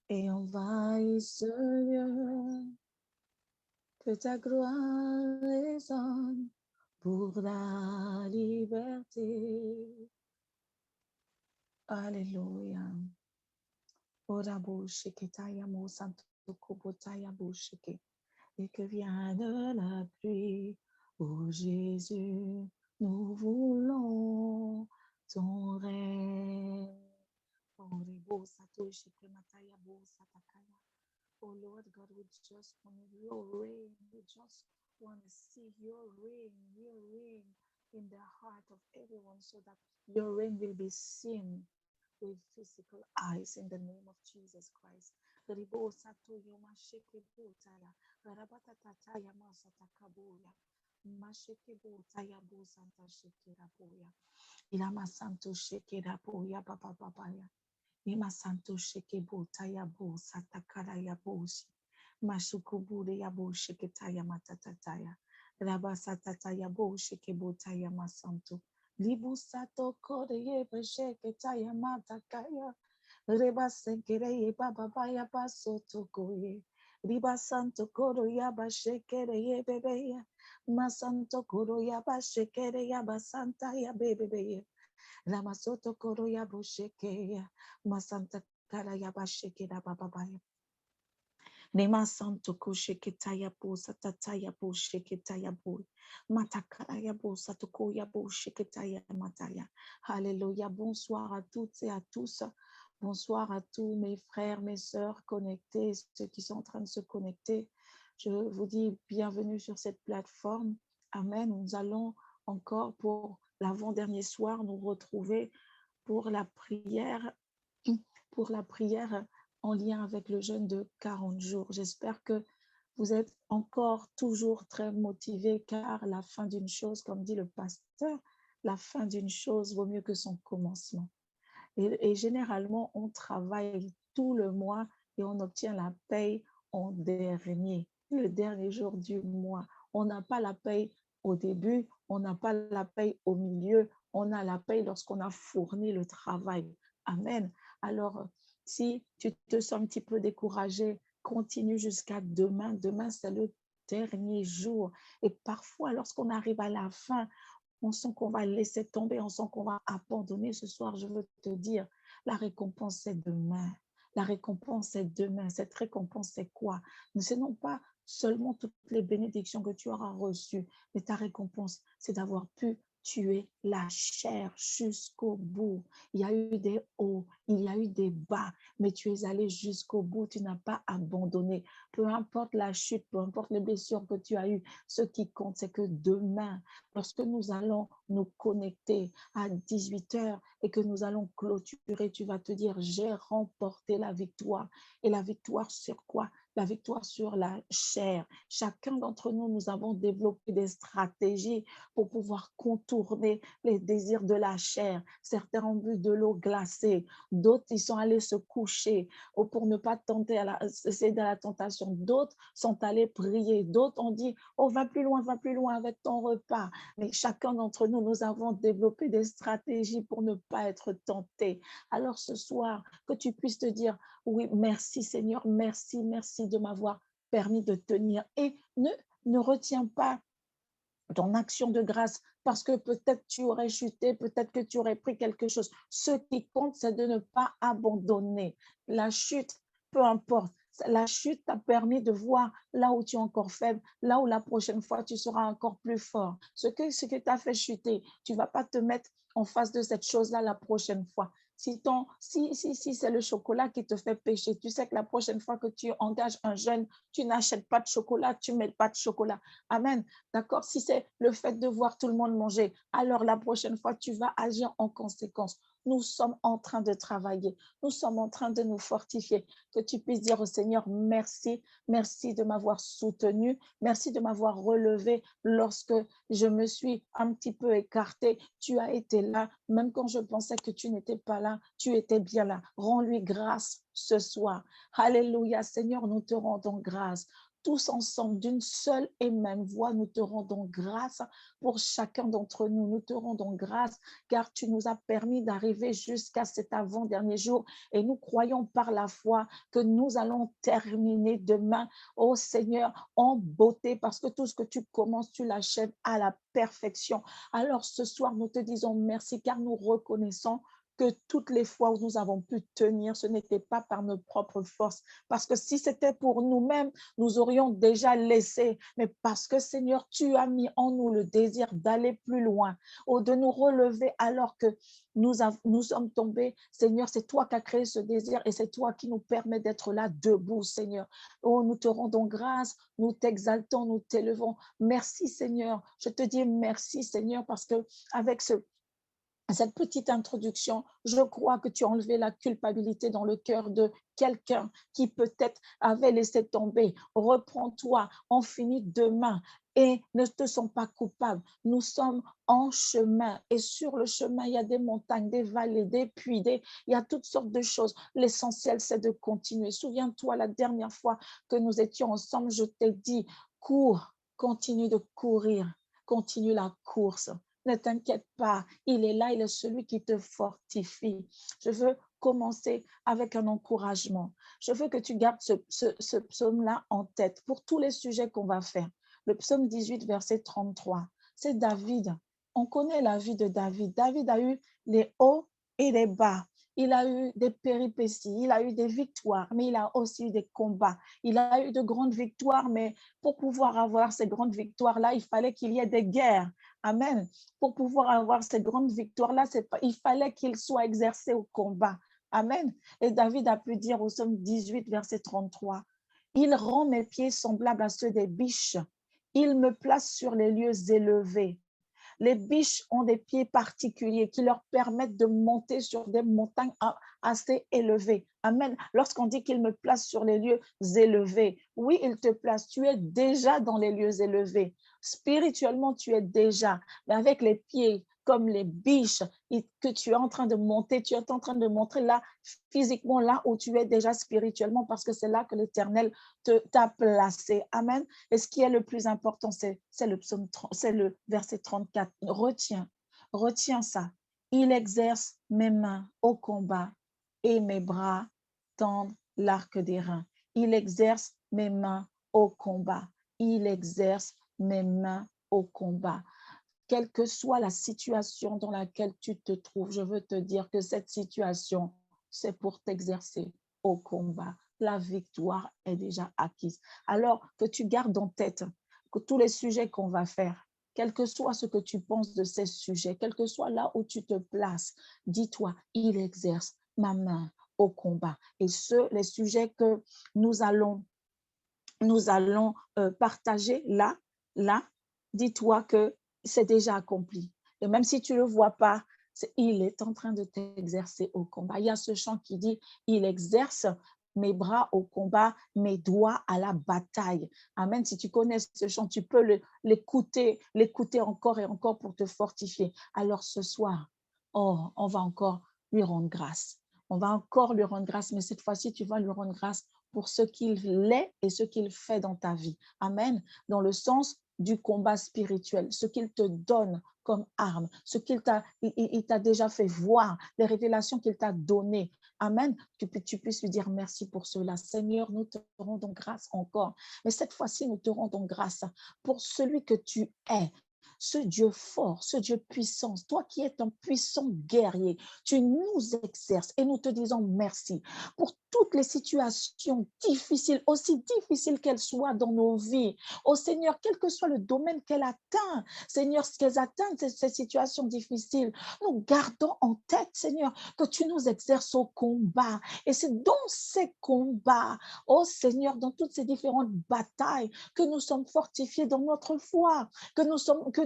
et envahisse ce lieu. Que ta gloire résonne pour la liberté. Alléluia. Ora bushike tayamo santo kubotaya bushike. Et que vienne la pluie. Oh Jésus, nous voulons ton règne. Orebo satoshike mataya bo satakaya. Oh Lord God, we just want your reign. We just want to see your reign in the heart of everyone so that your reign will be seen with physical eyes in the name of Jesus Christ. Ribo sato yoma sheke botaya, rabata tataya masata kaboya, masheke botaya bo santa sheke raboya, ilama santo sheke raboya baba babaya. Ima santo sheke botaya bo satakara ya boshi. Mashukubure ya bo sheke taya matatataya. Rabasatataya bo sheke botaya masanto. Libu sato kore ye sheke taya matakaya. Reba senkere ye baba baya basoto koye. Riba santo koro ya ba shekere ye bebe ya. Masanto koro ya ba shekere ya basanta ya bebe ye. Ramasoto koro ya bosheke masanta kara ya basheke da bababaya. Nema santo kosheke taya bo satataya bo sheke taya bo matakara ya bo satoko ya bo sheke taya mataya. Alléluia. Bonsoir à toutes et à tous. Bonsoir à tous mes frères, mes sœurs connectés, ceux qui sont en train de se connecter. Je vous dis bienvenue sur cette plateforme. Amen. Nous allons encore pour l'avant-dernier soir nous retrouver pour la prière en lien avec le jeûne de 40 jours. J'espère que vous êtes encore toujours très motivés car la fin d'une chose, comme dit le pasteur, la fin d'une chose vaut mieux que son commencement. Et généralement, on travaille tout le mois et on obtient la paye en dernier, le dernier jour du mois. On n'a pas la paye au début, on n'a pas la paye au milieu, on a la paye lorsqu'on a fourni le travail. Amen. Alors, si tu te sens un petit peu découragé, continue jusqu'à demain. Demain, c'est le dernier jour. Et parfois, lorsqu'on arrive à la fin, on sent qu'on va laisser tomber, on sent qu'on va abandonner. Ce soir, je veux te dire, la récompense, c'est demain. La récompense, c'est demain. Cette récompense, c'est quoi? Ce n'est pas seulement toutes les bénédictions que tu auras reçues, mais ta récompense, c'est d'avoir pu tuer la chair jusqu'au bout. Il y a eu des hauts, il y a eu des bas, mais tu es allé jusqu'au bout, tu n'as pas abandonné. Peu importe la chute, peu importe les blessures que tu as eues, ce qui compte, c'est que demain, lorsque nous allons nous connecter à 18 heures et que nous allons clôturer, tu vas te dire, j'ai remporté la victoire. Et la victoire sur quoi? La victoire sur la chair. Chacun d'entre nous, nous avons développé des stratégies pour pouvoir contourner les désirs de la chair. Certains ont bu de l'eau glacée, d'autres, ils sont allés se coucher pour ne pas tenter céder à la tentation. D'autres sont allés prier, d'autres ont dit, oh, va plus loin avec ton repas. Mais chacun d'entre nous, nous avons développé des stratégies pour ne pas être tentés. Alors ce soir, que tu puisses te dire, oui, merci Seigneur, merci de m'avoir permis de tenir. Et ne retiens pas ton action de grâce parce que peut-être tu aurais chuté, peut-être que tu aurais pris quelque chose. Ce qui compte, c'est de ne pas abandonner. La chute, peu importe. La chute t'a permis de voir là où tu es encore faible, là où la prochaine fois tu seras encore plus fort. Ce que t'a fait chuter, tu ne vas pas te mettre en face de cette chose-là la prochaine fois. Si c'est le chocolat qui te fait pécher, tu sais que la prochaine fois que tu engages un jeûne, tu n'achètes pas de chocolat, tu ne mets pas de chocolat. Amen. D'accord? Si c'est le fait de voir tout le monde manger, alors la prochaine fois, tu vas agir en conséquence. Nous sommes en train de travailler. Nous sommes en train de nous fortifier. Que tu puisses dire au Seigneur, merci. Merci de m'avoir soutenu. Merci de m'avoir relevé lorsque je me suis un petit peu écartée. Tu as été là. Même quand je pensais que tu n'étais pas là, tu étais bien là. Rends-lui grâce ce soir. Alléluia. Seigneur, nous te rendons grâce. tous ensemble, d'une seule et même voix, nous te rendons grâce pour chacun d'entre nous. Nous te rendons grâce car tu nous as permis d'arriver jusqu'à cet avant-dernier jour et nous croyons par la foi que nous allons terminer demain, oh Seigneur, en beauté parce que tout ce que tu commences, tu l'achèves à la perfection. Alors ce soir, nous te disons merci car nous reconnaissons que toutes les fois où nous avons pu tenir, ce n'était pas par nos propres forces. Parce que si c'était pour nous-mêmes, nous aurions déjà laissé. Mais parce que Seigneur, tu as mis en nous le désir d'aller plus loin, ou de nous relever alors que nous sommes tombés. Seigneur, c'est toi qui as créé ce désir et c'est toi qui nous permet d'être là debout, Seigneur. Oh, nous te rendons grâce, nous t'exaltons, nous t'élevons. Merci, Seigneur. Je te dis merci, Seigneur, parce que avec cette petite introduction, je crois que tu as enlevé la culpabilité dans le cœur de quelqu'un qui peut-être avait laissé tomber. Reprends-toi, on finit demain et ne te sens pas coupable. Nous sommes en chemin et sur le chemin, il y a des montagnes, des vallées, des puits, il y a toutes sortes de choses. L'essentiel, c'est de continuer. Souviens-toi, la dernière fois que nous étions ensemble, je t'ai dit, cours, continue de courir, continue la course. Ne t'inquiète pas, il est là, il est celui qui te fortifie. Je veux commencer avec un encouragement. Je veux que tu gardes ce psaume-là en tête pour tous les sujets qu'on va faire. Le psaume 18, verset 33, c'est David. On connaît la vie de David. David a eu les hauts et les bas. Il a eu des péripéties, il a eu des victoires, mais il a aussi eu des combats. Il a eu de grandes victoires, mais pour pouvoir avoir ces grandes victoires-là, il fallait qu'il y ait des guerres. Amen. Pour pouvoir avoir ces grandes victoires-là, il fallait qu'il soit exercé au combat. Amen. Et David a pu dire au psaume 18, verset 33, « Il rend mes pieds semblables à ceux des biches. Il me place sur les lieux élevés. » Les biches ont des pieds particuliers qui leur permettent de monter sur des montagnes assez élevées. Amen. Lorsqu'on dit qu'il me place sur les lieux élevés, oui, il te place. Tu es déjà dans les lieux élevés. Spirituellement, tu es déjà, mais avec les pieds comme les biches que tu es en train de monter, tu es en train de montrer là, physiquement, là où tu es déjà spirituellement, parce que c'est là que l'Éternel t'a placé. Amen. Et ce qui est le plus important, c'est le verset 34. Retiens ça. Il exerce mes mains au combat et mes bras tendent l'arc des reins. Il exerce mes mains au combat. Il exerce mes mains au combat. Quelle que soit la situation dans laquelle tu te trouves, je veux te dire que cette situation, c'est pour t'exercer au combat. La victoire est déjà acquise. Alors que tu gardes en tête que tous les sujets qu'on va faire, quel que soit ce que tu penses de ces sujets, quel que soit là où tu te places, dis-toi, il exerce ma main au combat. Et les sujets que nous allons partager là, dis-toi que c'est déjà accompli. Et même si tu ne le vois pas, il est en train de t'exercer au combat. Il y a ce chant qui dit, il exerce mes bras au combat, mes doigts à la bataille. Amen. Si tu connais ce chant, tu peux l'écouter encore et encore pour te fortifier. Alors ce soir, on va encore lui rendre grâce. On va encore lui rendre grâce, mais cette fois-ci, tu vas lui rendre grâce pour ce qu'il est et ce qu'il fait dans ta vie. Amen. Dans le sens du combat spirituel, ce qu'il te donne comme arme, ce qu'il t'a déjà fait voir, les révélations qu'il t'a données. Amen. Tu puisses lui dire merci pour cela. Seigneur, nous te rendons grâce encore. Mais cette fois-ci, nous te rendons grâce pour celui que tu es. Ce Dieu fort, ce Dieu puissant, toi qui es un puissant guerrier, tu nous exerces et nous te disons merci pour toutes les situations difficiles, aussi difficiles qu'elles soient dans nos vies. Oh Seigneur, quel que soit le domaine qu'elle atteint, Seigneur, ce qu'elles atteignent, ces situations difficiles, nous gardons en tête, Seigneur, que tu nous exerces au combat. Et c'est dans ces combats, oh Seigneur, dans toutes ces différentes batailles, que nous sommes fortifiés dans notre foi, que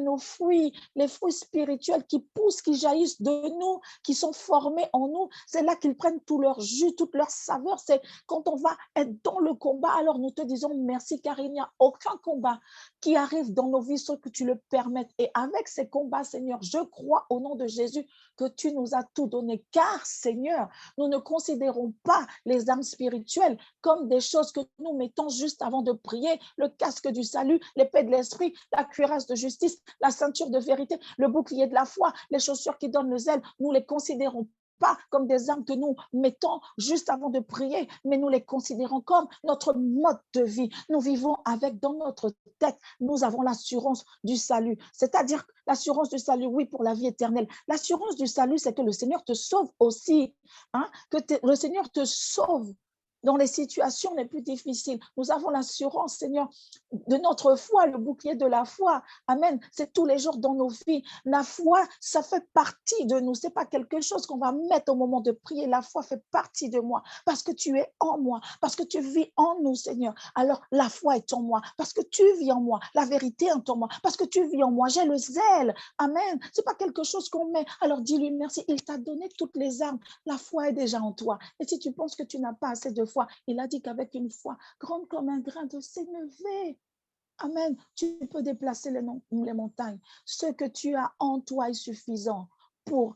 nos fruits, les fruits spirituels qui poussent, qui jaillissent de nous, qui sont formés en nous, c'est là qu'ils prennent tout leur jus, toute leur saveur. C'est quand on va être dans le combat, alors nous te disons merci, car il n'y a aucun combat qui arrive dans nos vies sans que tu le permettes. Et avec ces combats, Seigneur, je crois au nom de Jésus que tu nous as tout donné, car Seigneur, nous ne considérons pas les âmes spirituelles comme des choses que nous mettons juste avant de prier, le casque du salut, l'épée de l'esprit, la cuirasse de justice, la ceinture de vérité, le bouclier de la foi, les chaussures qui donnent le zèle. Nous les considérons pas comme des armes que nous mettons juste avant de prier, mais nous les considérons comme notre mode de vie. Nous vivons avec dans notre tête, nous avons l'assurance du salut, c'est-à-dire l'assurance du salut, oui, pour la vie éternelle. L'assurance du salut, c'est que le Seigneur te sauve aussi, hein, que le Seigneur te sauve dans les situations les plus difficiles. Nous avons l'assurance, Seigneur, de notre foi, le bouclier de la foi. Amen. C'est tous les jours dans nos vies. La foi, ça fait partie de nous. Ce n'est pas quelque chose qu'on va mettre au moment de prier. La foi fait partie de moi parce que tu es en moi, parce que tu vis en nous, Seigneur. Alors, la foi est en moi parce que tu vis en moi. La vérité est en moi parce que tu vis en moi. J'ai le zèle. Amen. Ce n'est pas quelque chose qu'on met. Alors, dis-lui merci. Il t'a donné toutes les armes. La foi est déjà en toi. Et si tu penses que tu n'as pas assez de foi, il a dit qu'avec une foi grande comme un grain de sénévé, amen, tu peux déplacer les montagnes. Ce que tu as en toi est suffisant pour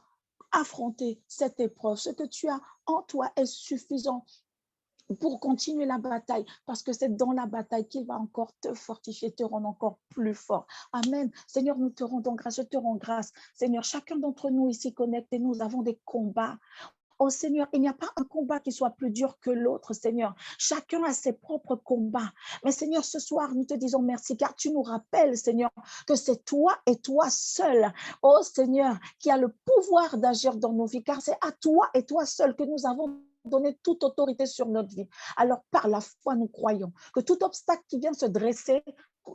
affronter cette épreuve. Ce que tu as en toi est suffisant pour continuer la bataille, parce que c'est dans la bataille qu'il va encore te fortifier, te rendre encore plus fort. Amen. Seigneur, nous te rendons grâce, je te rends grâce. Seigneur, chacun d'entre nous ici connectés, nous avons des combats. Oh Seigneur, il n'y a pas un combat qui soit plus dur que l'autre, Seigneur. Chacun a ses propres combats. Mais Seigneur, ce soir, nous te disons merci, car tu nous rappelles, Seigneur, que c'est toi et toi seul, oh Seigneur, qui a le pouvoir d'agir dans nos vies, car c'est à toi et toi seul que nous avons donné toute autorité sur notre vie. Alors, par la foi, nous croyons que tout obstacle qui vient se dresser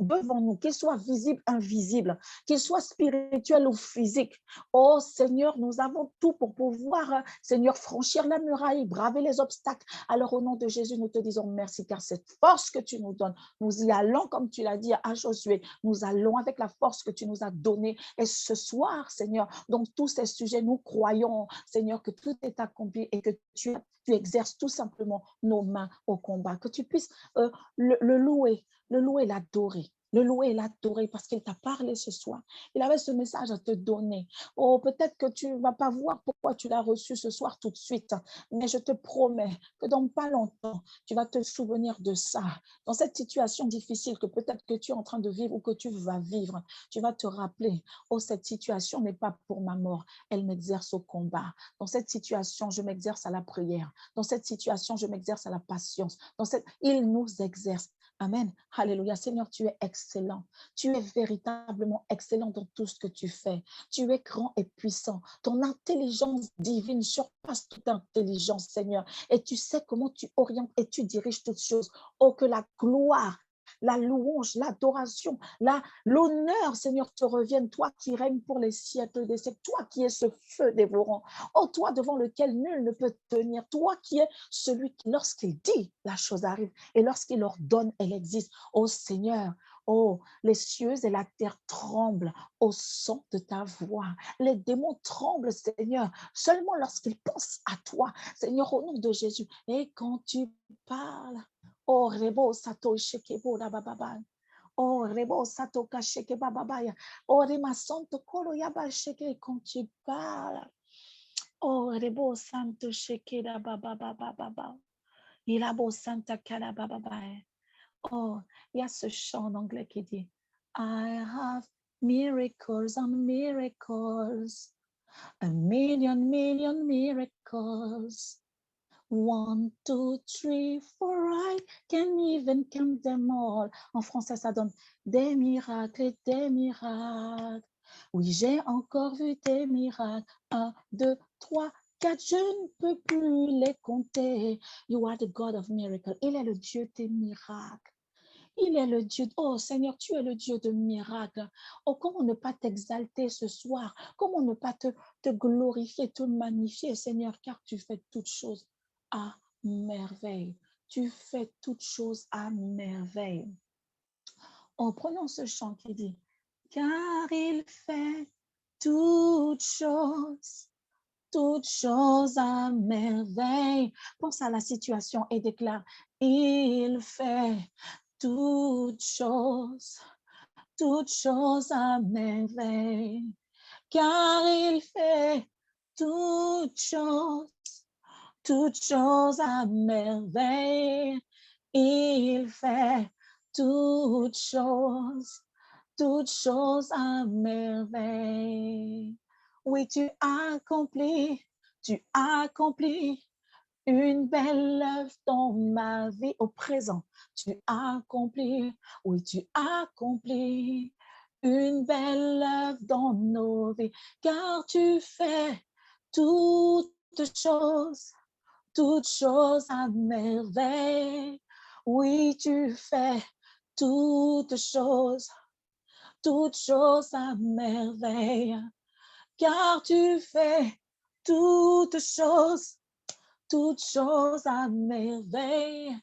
devant nous, qu'il soit visible, invisible, qu'il soit spirituel ou physique, oh Seigneur, nous avons tout pour pouvoir, Seigneur, franchir la muraille, braver les obstacles. Alors au nom de Jésus, nous te disons merci, car cette force que tu nous donnes, nous y allons, comme tu l'as dit à Josué, nous allons avec la force que tu nous as donnée. Et ce soir, Seigneur, dans tous ces sujets, nous croyons, Seigneur, que tout est accompli et que tu exerces tout simplement nos mains au combat, que tu puisses le louer, l'adorer. Le louer et l'adorer parce qu'il t'a parlé ce soir. Il avait ce message à te donner. Oh, peut-être que tu ne vas pas voir pourquoi tu l'as reçu ce soir tout de suite, mais je te promets que dans pas longtemps, tu vas te souvenir de ça. Dans cette situation difficile que peut-être que tu es en train de vivre ou que tu vas vivre, tu vas te rappeler, oh, cette situation n'est pas pour ma mort, elle m'exerce au combat. Dans cette situation, je m'exerce à la prière. Dans cette situation, je m'exerce à la patience. Il nous exerce. Amen. Alléluia. Seigneur, tu es excellent. Tu es véritablement excellent dans tout ce que tu fais. Tu es grand et puissant. Ton intelligence divine surpasse toute intelligence, Seigneur. Et tu sais comment tu orientes et tu diriges toutes choses. Oh, que la gloire, la louange, l'adoration, l'honneur, Seigneur, te revienne, toi qui règnes pour les siècles des siècles, toi qui es ce feu dévorant, oh, toi devant lequel nul ne peut tenir, toi qui es celui qui, lorsqu'il dit, la chose arrive, et lorsqu'il ordonne, elle existe. Oh Seigneur, oh, les cieux et la terre tremblent au son de ta voix. Les démons tremblent, Seigneur, seulement lorsqu'ils pensent à toi, Seigneur, au nom de Jésus. Et quand tu parles, oh, rebo sato shekebo da bababa. Oh, rebo sato kasheke bababaya. Oh, rema santo koro yaba sheke quand tu parles. Oh, rebo santo sheke da bababa. Il a beau santa kala bababa. Oh, il y a ce chant en anglais qui dit I have miracles on miracles, a million miracles. 1, 2, 3, 4, I can even count them all. En français, ça donne des miracles et des miracles. Oui, j'ai encore vu des miracles. 1, 2, 3, 4, je ne peux plus les compter. You are the God of miracles. Il est le Dieu des miracles. Il est le Dieu. Oh Seigneur, tu es le Dieu de miracles. Oh, comment ne pas t'exalter ce soir? Comment ne pas te glorifier, te magnifier, Seigneur, car tu fais toutes choses à merveille. Tu fais toutes choses à merveille. Oh, prenons ce chant qui dit car il fait toutes choses à merveille. Pense à la situation et déclare, il fait toutes choses à merveille, car il fait toutes choses à merveille. Il fait toutes choses à merveille. Oui, tu accomplis une belle œuvre dans ma vie au présent. Tu accomplis, oui, tu accomplis une belle œuvre dans nos vies, car tu fais toutes choses à merveille. Oui, tu fais toutes choses à merveille, car tu fais toutes choses à merveille.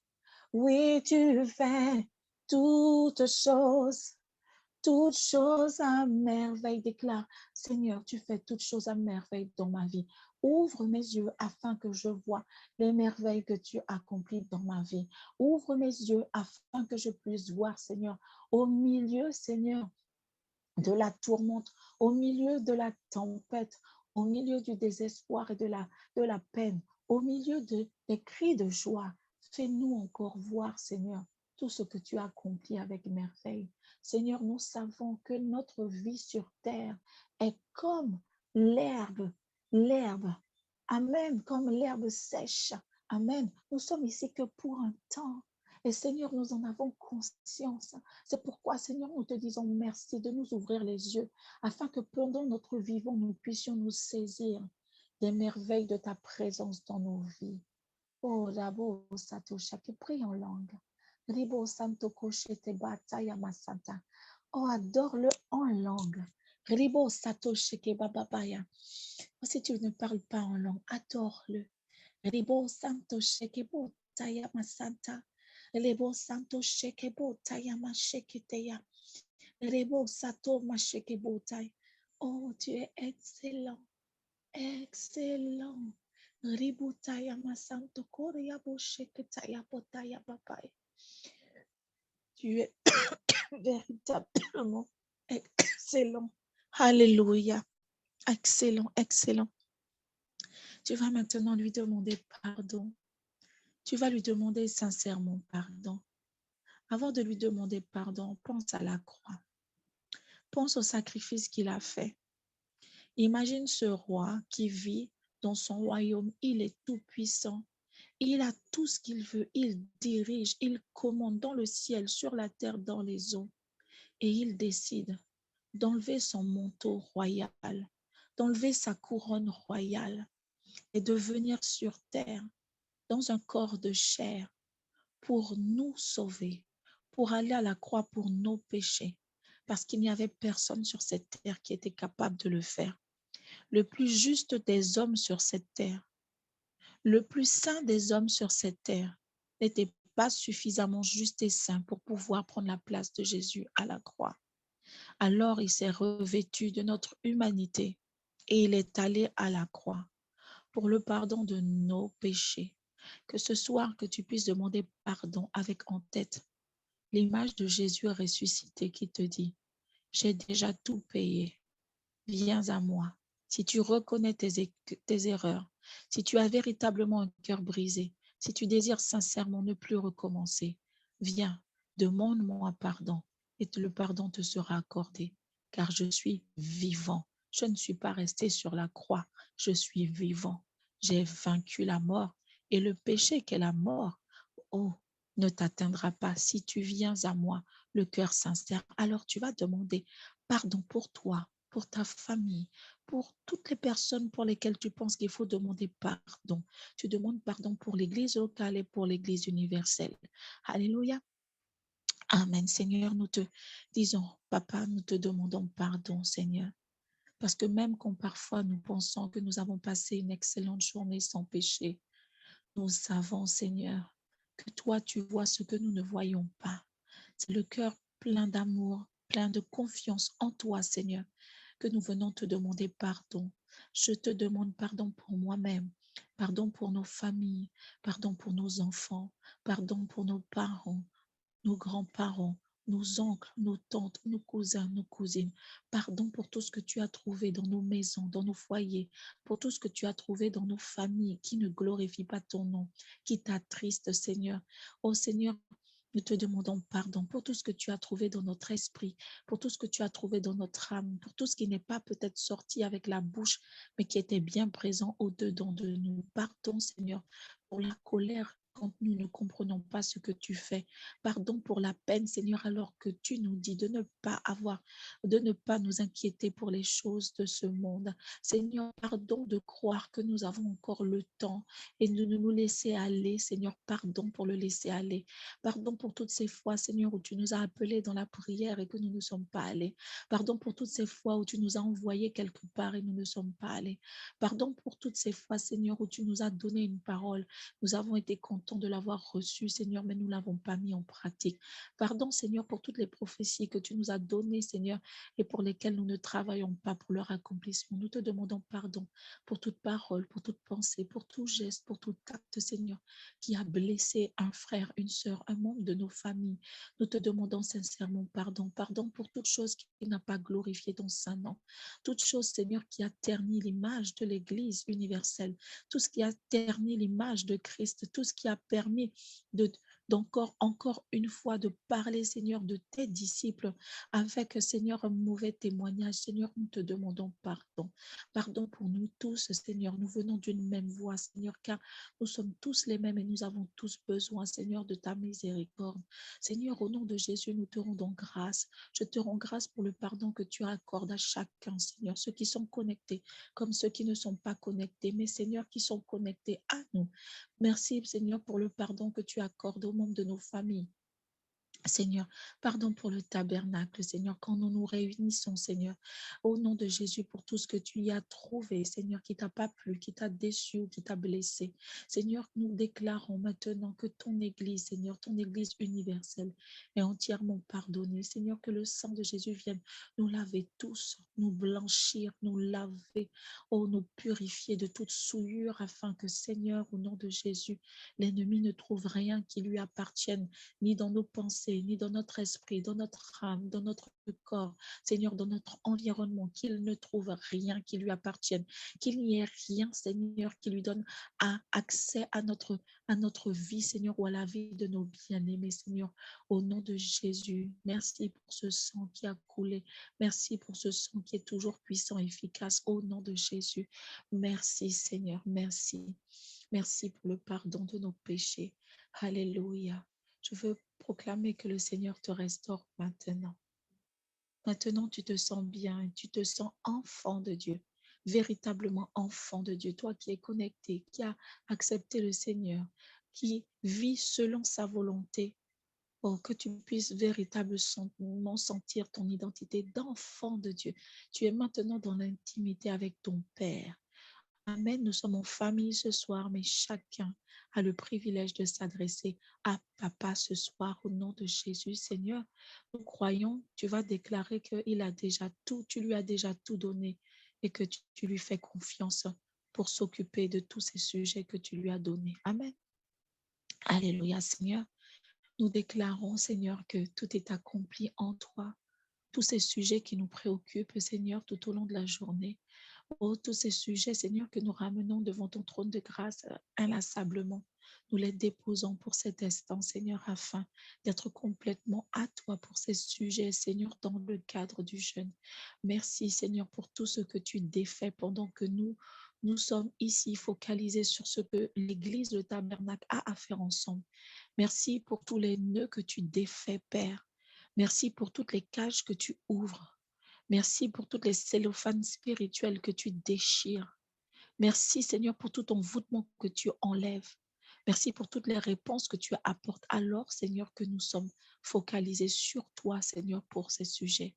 Oui, tu fais toutes choses à merveille. Déclare, Seigneur, tu fais toutes choses à merveille dans ma vie. Ouvre mes yeux afin que je vois les merveilles que tu accomplis dans ma vie. Ouvre mes yeux afin que je puisse voir, Seigneur, au milieu, Seigneur, de la tourmente, au milieu de la tempête, au milieu du désespoir et de la peine, au milieu des cris de joie. Fais-nous encore voir, Seigneur, tout ce que tu as accompli avec merveille. Seigneur, nous savons que notre vie sur terre est comme l'herbe, l'herbe. Amen, comme l'herbe sèche. Amen. Nous sommes ici que pour un temps. Et Seigneur, nous en avons conscience. C'est pourquoi, Seigneur, nous te disons merci de nous ouvrir les yeux afin que pendant notre vivant, nous puissions nous saisir des merveilles de ta présence dans nos vies. Oh, Rabo Satosha, qui prie en langue. Ribo Santo Koshete Bataya Masanta. Oh, adore-le en langue. Ribo Satoshe Bababaya. Oh, si tu ne parles pas en langue, adore-le. Ribo Santo Shekebo Taya Masanta. Rebo Santo Shekebo Taya Masheketeya. Rebo Sato Mashekebo Tai. Oh, tu es excellent, excellent. Ribo Taya Masanto Korea Bosheketaya Botaya Babai. Tu es véritablement excellent. Alléluia. Excellent, excellent. Tu vas maintenant lui demander pardon. Tu vas lui demander sincèrement pardon. Avant de lui demander pardon, pense à la croix. Pense au sacrifice qu'il a fait. Imagine ce roi qui vit dans son royaume. Il est tout puissant. Il a tout ce qu'il veut. Il dirige, il commande dans le ciel, sur la terre, dans les eaux. Et il décide d'enlever son manteau royal, d'enlever sa couronne royale et de venir sur terre dans un corps de chair pour nous sauver, pour aller à la croix pour nos péchés, parce qu'il n'y avait personne sur cette terre qui était capable de le faire. Le plus juste des hommes sur cette terre, le plus saint des hommes sur cette terre n'était pas suffisamment juste et saint pour pouvoir prendre la place de Jésus à la croix. Alors il s'est revêtu de notre humanité et il est allé à la croix pour le pardon de nos péchés. Que ce soir, que tu puisses demander pardon avec en tête l'image de Jésus ressuscité qui te dit, j'ai déjà tout payé, viens à moi. Si tu reconnais tes erreurs, si tu as véritablement un cœur brisé, si tu désires sincèrement ne plus recommencer, viens, demande-moi pardon et le pardon te sera accordé, car je suis vivant. Je ne suis pas resté sur la croix, je suis vivant. J'ai vaincu la mort et le péché qu'est la mort. Oh, ne t'atteindra pas si tu viens à moi, le cœur sincère. Alors tu vas demander pardon pour toi, pour ta famille, pour toutes les personnes pour lesquelles tu penses qu'il faut demander pardon. Tu demandes pardon pour l'Église locale et pour l'Église universelle. Alléluia. Amen. Seigneur, nous te disons, Papa, nous te demandons pardon, Seigneur. Parce que même quand parfois nous pensons que nous avons passé une excellente journée sans péché, nous savons, Seigneur, que toi, tu vois ce que nous ne voyons pas. C'est le cœur plein d'amour, plein de confiance en toi, Seigneur, que nous venons te demander pardon. Je te demande pardon pour moi-même, pardon pour nos familles, pardon pour nos enfants, pardon pour nos parents, nos grands-parents, nos oncles, nos tantes, nos cousins, nos cousines. Pardon pour tout ce que tu as trouvé dans nos maisons, dans nos foyers, pour tout ce que tu as trouvé dans nos familles qui ne glorifie pas ton nom, qui t'attriste, Seigneur. Oh Seigneur, nous te demandons pardon pour tout ce que tu as trouvé dans notre esprit, pour tout ce que tu as trouvé dans notre âme, pour tout ce qui n'est pas peut-être sorti avec la bouche, mais qui était bien présent au-dedans de nous. Pardon, Seigneur, pour la colère quand nous ne comprenons pas ce que tu fais. Pardon pour la peine, Seigneur, alors que tu nous dis de ne pas nous inquiéter pour les choses de ce monde. Seigneur, pardon de croire que nous avons encore le temps et de nous laisser aller. Seigneur, pardon pour le laisser aller. Pardon pour toutes ces fois, Seigneur, où tu nous as appelés dans la prière et que nous ne sommes pas allés. Pardon pour toutes ces fois où tu nous as envoyés quelque part et nous ne sommes pas allés. Pardon pour toutes ces fois, Seigneur, où tu nous as donné une parole. Nous avons été contents de l'avoir reçue, Seigneur, mais nous ne l'avons pas mis en pratique. Pardon, Seigneur, pour toutes les prophéties que tu nous as données, Seigneur, et pour lesquelles nous ne travaillons pas pour leur accomplissement. Nous te demandons pardon pour toute parole, pour toute pensée, pour tout geste, pour tout acte, Seigneur, qui a blessé un frère, une sœur, un membre de nos familles. Nous te demandons sincèrement pardon. Pardon pour toute chose qui n'a pas glorifié ton Saint-Nom. Toute chose, Seigneur, qui a terni l'image de l'Église universelle. Tout ce qui a terni l'image de Christ. Tout ce qui a permis encore une fois de parler, Seigneur, de tes disciples avec, Seigneur, un mauvais témoignage. Seigneur, nous te demandons pardon. Pardon pour nous tous, Seigneur. Nous venons d'une même voix, Seigneur, car nous sommes tous les mêmes et nous avons tous besoin, Seigneur, de ta miséricorde. Seigneur, au nom de Jésus, nous te rendons grâce. Je te rends grâce pour le pardon que tu accordes à chacun, Seigneur, ceux qui sont connectés comme ceux qui ne sont pas connectés, mais Seigneur, qui sont connectés à nous. Merci, Seigneur, pour le pardon que tu accordes aux membres de nos familles. Seigneur, pardon pour le tabernacle, Seigneur, quand nous nous réunissons, Seigneur, au nom de Jésus, pour tout ce que tu y as trouvé, Seigneur, qui t'a pas plu, qui t'a déçu ou qui t'a blessé. Seigneur, nous déclarons maintenant que ton Église, Seigneur, ton Église universelle est entièrement pardonnée. Seigneur, que le sang de Jésus vienne nous laver tous, nous blanchir, nous laver, oh, nous purifier de toute souillure, afin que, Seigneur, au nom de Jésus, l'ennemi ne trouve rien qui lui appartienne, ni dans nos pensées, ni dans notre esprit, dans notre âme, dans notre corps, Seigneur, dans notre environnement, qu'il ne trouve rien qui lui appartienne, qu'il n'y ait rien, Seigneur, qui lui donne accès à notre vie, Seigneur, ou à la vie de nos bien-aimés, Seigneur, au nom de Jésus. Merci pour ce sang qui a coulé. Merci pour ce sang qui est toujours puissant et efficace, au nom de Jésus. Merci, Seigneur, merci. Merci pour le pardon de nos péchés. Alléluia. Je veux proclamer que le Seigneur te restaure maintenant. Maintenant, tu te sens bien, tu te sens enfant de Dieu, véritablement enfant de Dieu. Toi qui es connecté, qui a accepté le Seigneur, qui vit selon sa volonté. Oh, que tu puisses véritablement sentir ton identité d'enfant de Dieu. Tu es maintenant dans l'intimité avec ton Père. Amen. Nous sommes en famille ce soir, mais chacun a le privilège de s'adresser à Papa ce soir au nom de Jésus. Seigneur, nous croyons, tu vas déclarer qu'il a déjà tout, tu lui as déjà tout donné et que tu lui fais confiance pour s'occuper de tous ces sujets que tu lui as donnés. Amen. Alléluia, Seigneur. Nous déclarons, Seigneur, que tout est accompli en toi. Tous ces sujets qui nous préoccupent, Seigneur, tout au long de la journée. Oh, tous ces sujets, Seigneur, que nous ramenons devant ton trône de grâce inlassablement. Nous les déposons pour cet instant, Seigneur, afin d'être complètement à toi pour ces sujets, Seigneur, dans le cadre du jeûne. Merci, Seigneur, pour tout ce que tu défais pendant que nous sommes ici focalisés sur ce que l'Église, le tabernacle a à faire ensemble. Merci pour tous les nœuds que tu défais, Père. Merci pour toutes les cages que tu ouvres. Merci pour toutes les cellophanes spirituelles que tu déchires. Merci, Seigneur, pour tout envoûtement que tu enlèves. Merci pour toutes les réponses que tu apportes. Alors, Seigneur, que nous sommes focalisés sur toi, Seigneur, pour ces sujets.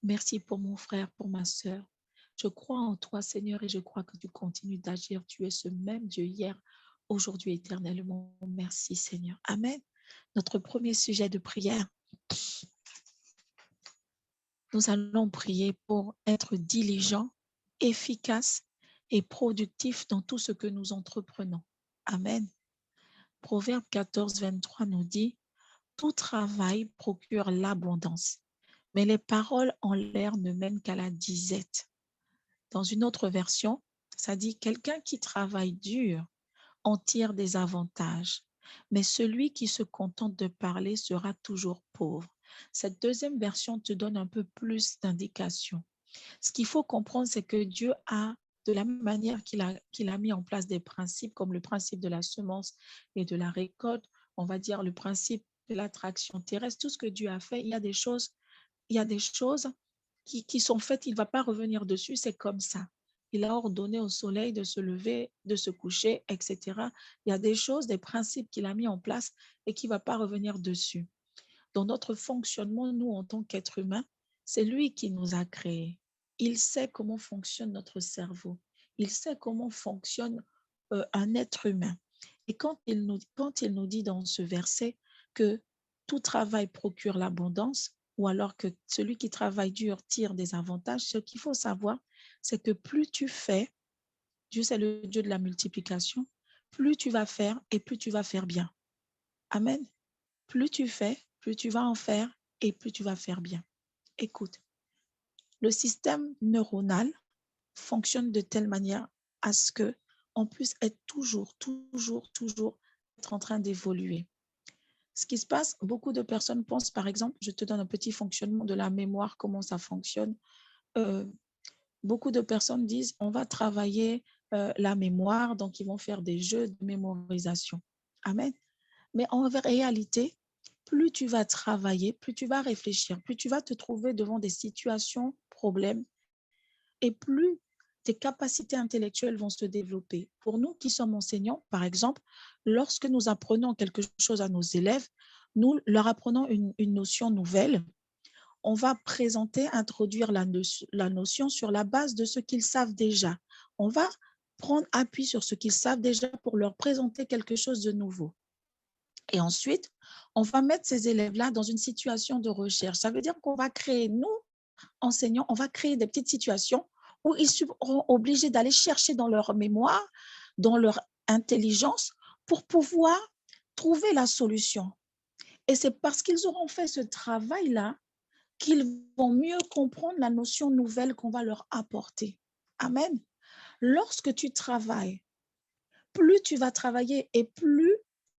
Merci pour mon frère, pour ma sœur. Je crois en toi, Seigneur, et je crois que tu continues d'agir. Tu es ce même Dieu hier, aujourd'hui, éternellement. Merci, Seigneur. Amen. Notre premier sujet de prière. Nous allons prier pour être diligents, efficaces et productifs dans tout ce que nous entreprenons. Amen. Proverbe 14, 23 nous dit, « Tout travail procure l'abondance, mais les paroles en l'air ne mènent qu'à la disette. » Dans une autre version, ça dit, « Quelqu'un qui travaille dur en tire des avantages, mais celui qui se contente de parler sera toujours pauvre. » Cette deuxième version te donne un peu plus d'indications. Ce qu'il faut comprendre, c'est que Dieu a, de la même manière qu'il a mis en place des principes comme le principe de la semence et de la récolte, on va dire le principe de l'attraction terrestre, tout ce que Dieu a fait, il y a des choses qui sont faites, il ne va pas revenir dessus, c'est comme ça. Il a ordonné au soleil de se lever, de se coucher, etc. Il y a des choses, des principes qu'il a mis en place et qui ne va pas revenir dessus. Dans notre fonctionnement, nous, en tant qu'êtres humains, c'est lui qui nous a créés. Il sait comment fonctionne notre cerveau. Il sait comment fonctionne un être humain. Et quand il nous dit dans ce verset que tout travail procure l'abondance, ou alors que celui qui travaille dur tire des avantages, ce qu'il faut savoir, c'est que plus tu fais, Dieu c'est le Dieu de la multiplication, plus tu vas faire et plus tu vas faire bien. Amen. Plus tu fais, plus tu vas en faire et plus tu vas faire bien. Écoute, le système neuronal fonctionne de telle manière à ce qu'on puisse être toujours être en train d'évoluer. Ce qui se passe, beaucoup de personnes pensent, par exemple, je te donne un petit fonctionnement de la mémoire, comment ça fonctionne. Beaucoup de personnes disent, on va travailler la mémoire, donc ils vont faire des jeux de mémorisation. Amen. Mais en réalité, plus tu vas travailler, plus tu vas réfléchir, plus tu vas te trouver devant des situations, problèmes, et plus tes capacités intellectuelles vont se développer. Pour nous qui sommes enseignants, par exemple, lorsque nous apprenons quelque chose à nos élèves, nous leur apprenons une notion nouvelle, on va présenter, introduire la notion sur la base de ce qu'ils savent déjà. On va prendre appui sur ce qu'ils savent déjà pour leur présenter quelque chose de nouveau. Et ensuite, on va mettre ces élèves-là dans une situation de recherche. Ça veut dire qu'on va créer, nous, enseignants, on va créer des petites situations où ils seront obligés d'aller chercher dans leur mémoire, dans leur intelligence, pour pouvoir trouver la solution. Et c'est parce qu'ils auront fait ce travail-là qu'ils vont mieux comprendre la notion nouvelle qu'on va leur apporter. Amen. Lorsque tu travailles, plus tu vas travailler et plus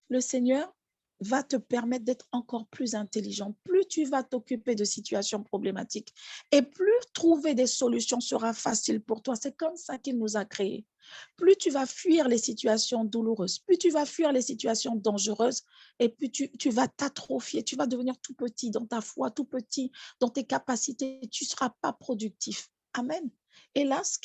le Seigneur va te permettre d'être encore plus intelligent. Plus tu vas t'occuper de situations problématiques et plus trouver des solutions sera facile pour toi. C'est comme ça qu'il nous a créés. Plus tu vas fuir les situations douloureuses, plus tu vas fuir les situations dangereuses et plus tu vas t'atrophier, tu vas devenir tout petit dans ta foi, tout petit dans tes capacités, tu ne seras pas productif. Amen. Et là, ce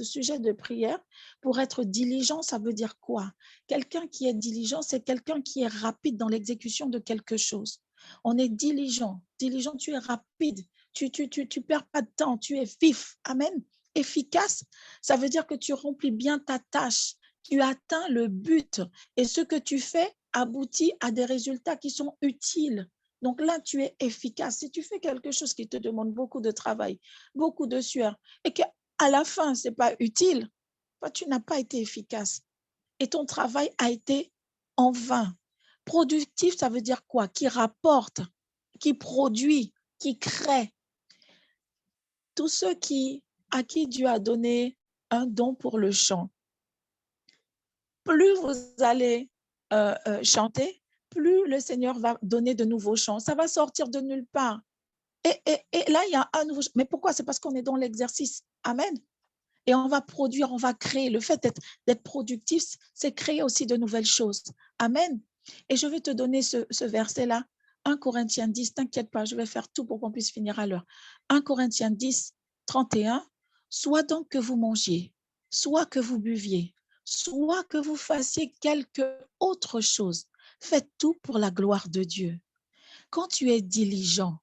sujet de prière, pour être diligent, ça veut dire quoi? Quelqu'un qui est diligent, c'est quelqu'un qui est rapide dans l'exécution de quelque chose. On est diligent. Diligent, tu es rapide. Tu perds pas de temps, tu es vif. Amen. Efficace, ça veut dire que tu remplis bien ta tâche. Tu atteins le but. Et ce que tu fais aboutit à des résultats qui sont utiles. Donc là, tu es efficace. Si tu fais quelque chose qui te demande beaucoup de travail, beaucoup de sueur, et qu'à la fin, ce n'est pas utile, tu n'as pas été efficace. Et ton travail a été en vain. Productif, ça veut dire quoi? Qui rapporte, qui produit, qui crée. Tous ceux à qui Dieu a donné un don pour le chant, plus vous allez chanter, plus le Seigneur va donner de nouveaux chants. Ça va sortir de nulle part. Et là, il y a un nouveau chant. Mais pourquoi? C'est parce qu'on est dans l'exercice. Amen. Et on va produire, on va créer. Le fait d'être productif, c'est créer aussi de nouvelles choses. Amen. Et je vais te donner ce verset-là. 1 Corinthiens 10, t'inquiète pas, je vais faire tout pour qu'on puisse finir à l'heure. 1 Corinthiens 10, 31. Soit donc que vous mangiez, soit que vous buviez, soit que vous fassiez quelque autre chose. Faites tout pour la gloire de Dieu. Quand tu es diligent,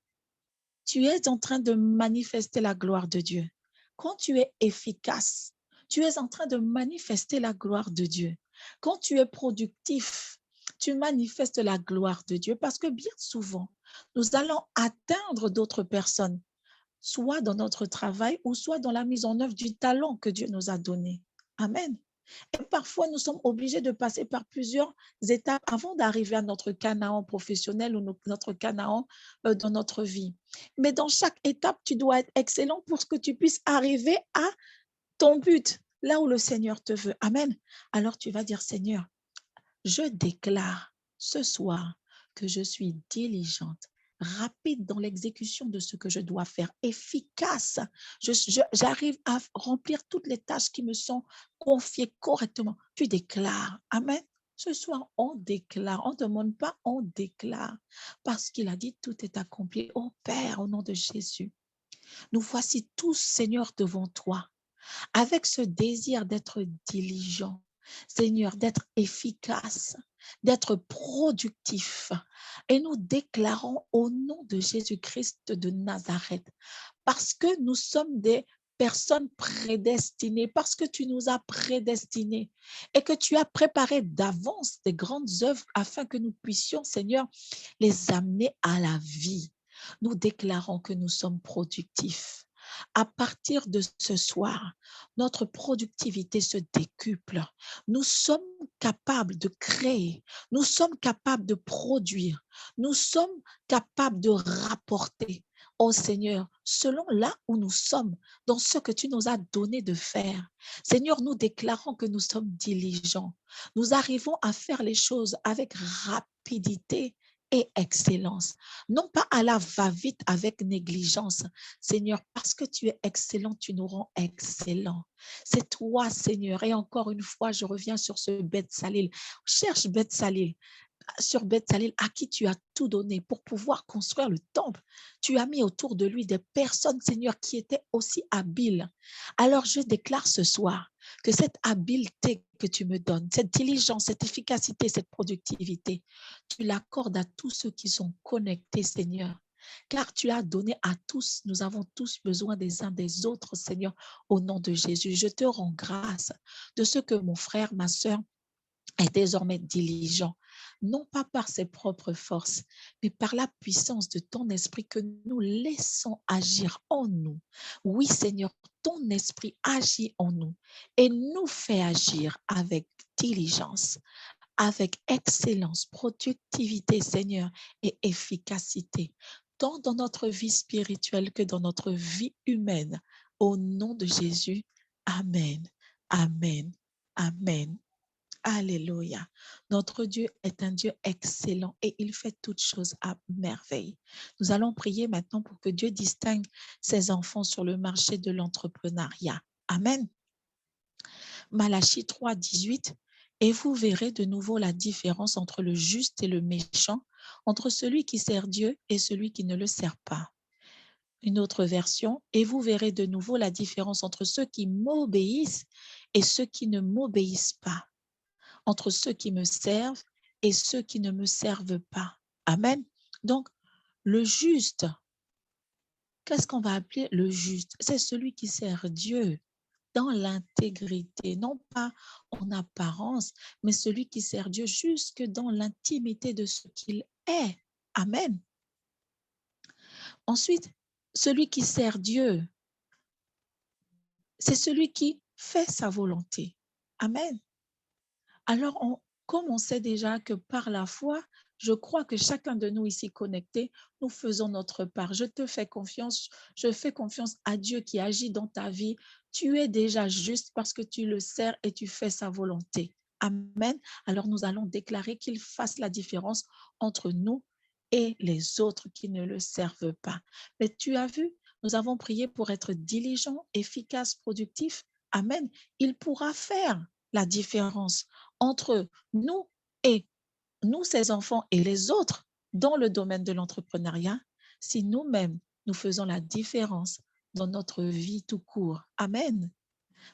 tu es en train de manifester la gloire de Dieu. Quand tu es efficace, tu es en train de manifester la gloire de Dieu. Quand tu es productif, tu manifestes la gloire de Dieu parce que bien souvent, Nous allons atteindre d'autres personnes, soit dans notre travail ou soit dans la mise en œuvre du talent que Dieu nous a donné. Amen. Et parfois, nous sommes obligés de passer par plusieurs étapes avant d'arriver à notre Canaan professionnel ou notre Canaan dans notre vie. Mais dans chaque étape, tu dois être excellent pour que tu puisses arriver à ton but, là où le Seigneur te veut. Amen. Alors tu vas dire, Seigneur, je déclare ce soir que je suis diligente, rapide dans l'exécution de ce que je dois faire, efficace. J'arrive à remplir toutes les tâches qui me sont confiées correctement. Tu déclares. Amen. Ce soir, on déclare. On ne demande pas, on déclare. Parce qu'il a dit, tout est accompli. Ô Père, au nom de Jésus, nous voici tous, Seigneur, devant toi, avec ce désir d'être diligent, Seigneur, d'être efficace, d'être productif. Et nous déclarons au nom de Jésus-Christ de Nazareth, parce que nous sommes des personnes prédestinées, parce que tu nous as prédestinés et que tu as préparé d'avance des grandes œuvres afin que nous puissions, Seigneur, les amener à la vie. Nous déclarons que nous sommes productifs. À partir de ce soir, notre productivité se décuple. Nous sommes capables de créer, nous sommes capables de produire, nous sommes capables de rapporter. Oh Seigneur, selon là où nous sommes, dans ce que tu nous as donné de faire, Seigneur, nous déclarons que nous sommes diligents. Nous arrivons à faire les choses avec rapidité et excellence, non pas à la va-vite avec négligence. Seigneur, parce que tu es excellent, tu nous rends excellents. C'est toi, Seigneur. Et encore une fois, je reviens sur ce Beth Salil. Cherche Beth Salil. Sur Beth Salil, à qui tu as tout donné pour pouvoir construire le temple. Tu as mis autour de lui des personnes, Seigneur, qui étaient aussi habiles. Alors, je déclare ce soir que cette habileté que tu me donnes, cette diligence, cette efficacité, cette productivité, tu l'accordes à tous ceux qui sont connectés, Seigneur. Car tu as donné à tous, nous avons tous besoin des uns des autres, Seigneur, au nom de Jésus. Je te rends grâce de ce que mon frère, ma sœur, est désormais diligent, non pas par ses propres forces, mais par la puissance de ton esprit que nous laissons agir en nous. Oui, Seigneur, ton esprit agit en nous et nous fait agir avec diligence, avec excellence, productivité, Seigneur, et efficacité, tant dans notre vie spirituelle que dans notre vie humaine. Au nom de Jésus, Amen, Amen, Amen. Alléluia. Notre Dieu est un Dieu excellent et il fait toutes choses à merveille. Nous allons prier maintenant pour que Dieu distingue ses enfants sur le marché de l'entrepreneuriat. Amen. Malachie 3, 18. Et vous verrez de nouveau la différence entre le juste et le méchant, entre celui qui sert Dieu et celui qui ne le sert pas. Une autre version, et vous verrez de nouveau la différence entre ceux qui m'obéissent et ceux qui ne m'obéissent pas, entre ceux qui me servent et ceux qui ne me servent pas. Amen. Donc, le juste, qu'est-ce qu'on va appeler le juste? C'est celui qui sert Dieu dans l'intégrité, non pas en apparence, mais celui qui sert Dieu jusque dans l'intimité de ce qu'il est. Amen. Ensuite, celui qui sert Dieu, c'est celui qui fait sa volonté. Amen. Alors, comme on sait déjà que par la foi, je crois que chacun de nous ici connectés, nous faisons notre part. Je te fais confiance, je fais confiance à Dieu qui agit dans ta vie. Tu es déjà juste parce que tu le sers et tu fais sa volonté. Amen. Alors, nous allons déclarer qu'il fasse la différence entre nous et les autres qui ne le servent pas. Mais tu as vu, nous avons prié pour être diligent, efficace, productif. Amen. Il pourra faire la différence entre nous et nous, ces enfants, et les autres dans le domaine de l'entrepreneuriat, si nous-mêmes, nous faisons la différence dans notre vie tout court. Amen.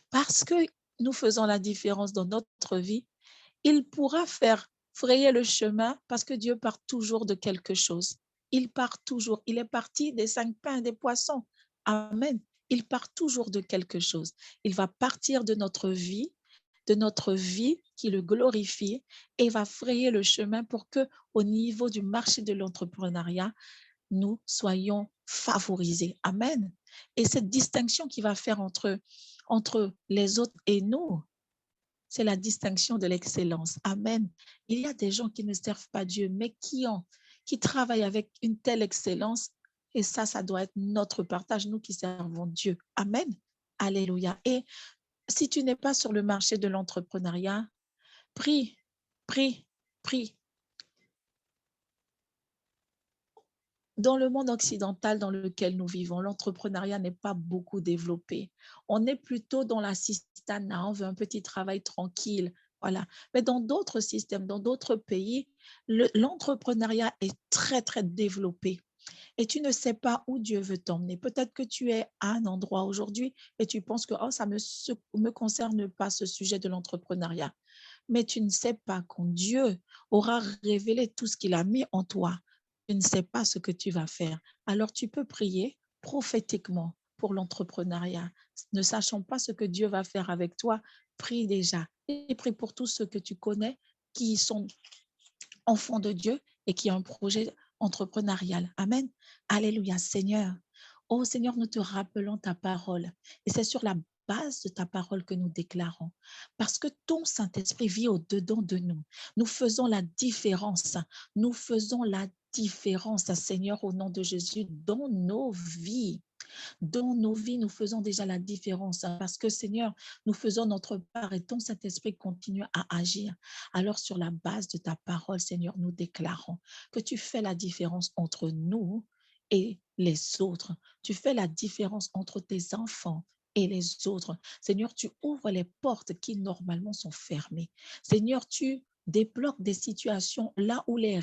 Parce que nous faisons la différence dans notre vie, il pourra faire frayer le chemin parce que Dieu part toujours de quelque chose. Il part toujours. Il est parti des 5 pains et des poissons. Amen. Il part toujours de quelque chose. Il va partir de notre vie, de notre vie qui le glorifie et va frayer le chemin pour que, au niveau du marché de l'entrepreneuriat, nous soyons favorisés. Amen. Et cette distinction qui va faire entre les autres et nous, c'est la distinction de l'excellence. Amen. Il y a des gens qui ne servent pas Dieu, mais qui travaillent avec une telle excellence. Et ça doit être notre partage, nous qui servons Dieu. Amen. Alléluia. Et si tu n'es pas sur le marché de l'entrepreneuriat, prie, prie, prie. Dans le monde occidental dans lequel nous vivons, l'entrepreneuriat n'est pas beaucoup développé. On est plutôt dans l'assistanat, on veut un petit travail tranquille. Voilà. Mais dans d'autres systèmes, dans d'autres pays, l'entrepreneuriat est très, très développé. Et tu ne sais pas où Dieu veut t'emmener. Peut-être que tu es à un endroit aujourd'hui et tu penses que ça me concerne pas ce sujet de l'entrepreneuriat. Mais tu ne sais pas quand Dieu aura révélé tout ce qu'il a mis en toi. Tu ne sais pas ce que tu vas faire. Alors tu peux prier prophétiquement pour l'entrepreneuriat. Ne sachant pas ce que Dieu va faire avec toi, prie déjà. Et prie pour tous ceux que tu connais qui sont enfants de Dieu et qui ont un projet entrepreneurial. Amen. Alléluia, Seigneur. Oh Seigneur, nous te rappelons ta parole. Et c'est sur la base de ta parole que nous déclarons. Parce que ton Saint-Esprit vit au-dedans de nous. Nous faisons la différence. Nous faisons la différence, Seigneur, au nom de Jésus, dans nos vies. Dans nos vies, nous faisons déjà la différence parce que, Seigneur, nous faisons notre part et ton Saint-Esprit continue à agir. Alors, sur la base de ta parole, Seigneur, nous déclarons que tu fais la différence entre nous et les autres. Tu fais la différence entre tes enfants et les autres. Seigneur, tu ouvres les portes qui normalement sont fermées. Seigneur, tu débloques des situations là où les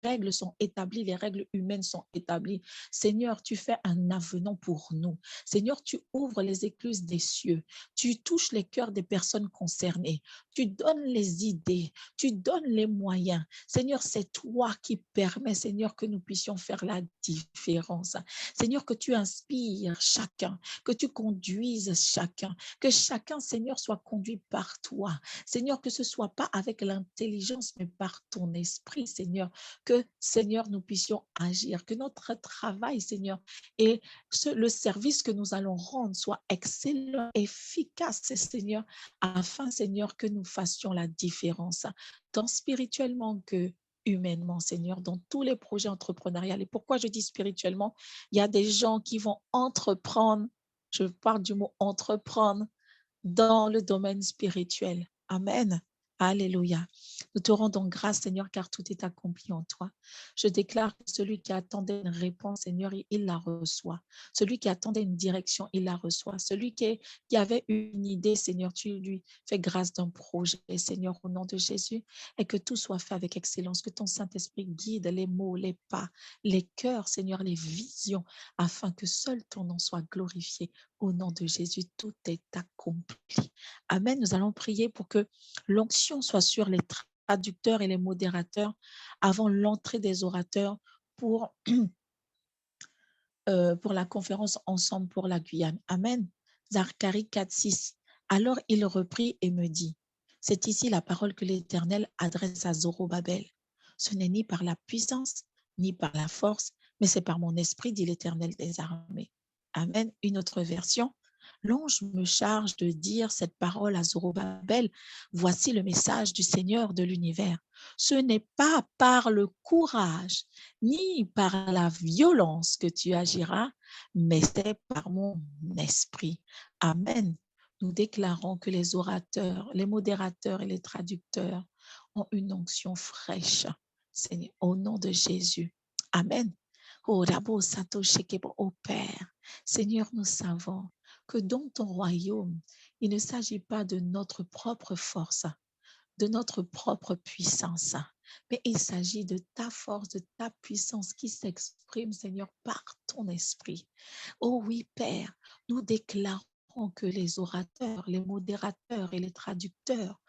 règles sont établies, les règles humaines sont établies. Seigneur, tu fais un avenant pour nous. Seigneur, tu ouvres les écluses des cieux. Tu touches les cœurs des personnes concernées. Tu donnes les idées. Tu donnes les moyens. Seigneur, c'est toi qui permets, Seigneur, que nous puissions faire la différence. Seigneur, que tu inspires chacun, que tu conduises chacun, que chacun, Seigneur, soit conduit par toi. Seigneur, que ce soit pas avec l'intelligence, mais par ton esprit, Seigneur, que, Seigneur, nous puissions agir, que notre travail, Seigneur, et le service que nous allons rendre soit excellent, efficace, Seigneur, afin, Seigneur, que nous fassions la différence, tant spirituellement que humainement, Seigneur, dans tous les projets entrepreneuriaux. Et pourquoi je dis spirituellement? Il y a des gens qui vont entreprendre, je parle du mot entreprendre, dans le domaine spirituel. Amen. Alléluia. Nous te rendons grâce, Seigneur, car tout est accompli en toi. Je déclare que celui qui attendait une réponse, Seigneur, il la reçoit. Celui qui attendait une direction, il la reçoit. Celui qui avait une idée, Seigneur, tu lui fais grâce d'un projet, Seigneur, au nom de Jésus, et que tout soit fait avec excellence, que ton Saint-Esprit guide les mots, les pas, les cœurs, Seigneur, les visions, afin que seul ton nom soit glorifié. Au nom de Jésus, tout est accompli. Amen. Nous allons prier pour que l'onction soit sur les traducteurs et les modérateurs avant l'entrée des orateurs pour la conférence Ensemble pour la Guyane. Amen. Zacharie 4:6. Alors il reprit et me dit, c'est ici la parole que l'Éternel adresse à Zorobabel. Ce n'est ni par la puissance, ni par la force, mais c'est par mon esprit, dit l'Éternel des armées. Amen. Une autre version. L'ange me charge de dire cette parole à Zorobabel. Voici le message du Seigneur de l'univers. Ce n'est pas par le courage ni par la violence que tu agiras, mais c'est par mon esprit. Amen. Nous déclarons que les orateurs, les modérateurs et les traducteurs ont une onction fraîche, Seigneur, au nom de Jésus. Amen. Oh Père, Seigneur, nous savons que dans ton royaume, il ne s'agit pas de notre propre force, de notre propre puissance, mais il s'agit de ta force, de ta puissance qui s'exprime, Seigneur, par ton esprit. Oh oui, Père, nous déclarons que les orateurs, les modérateurs et les traducteurs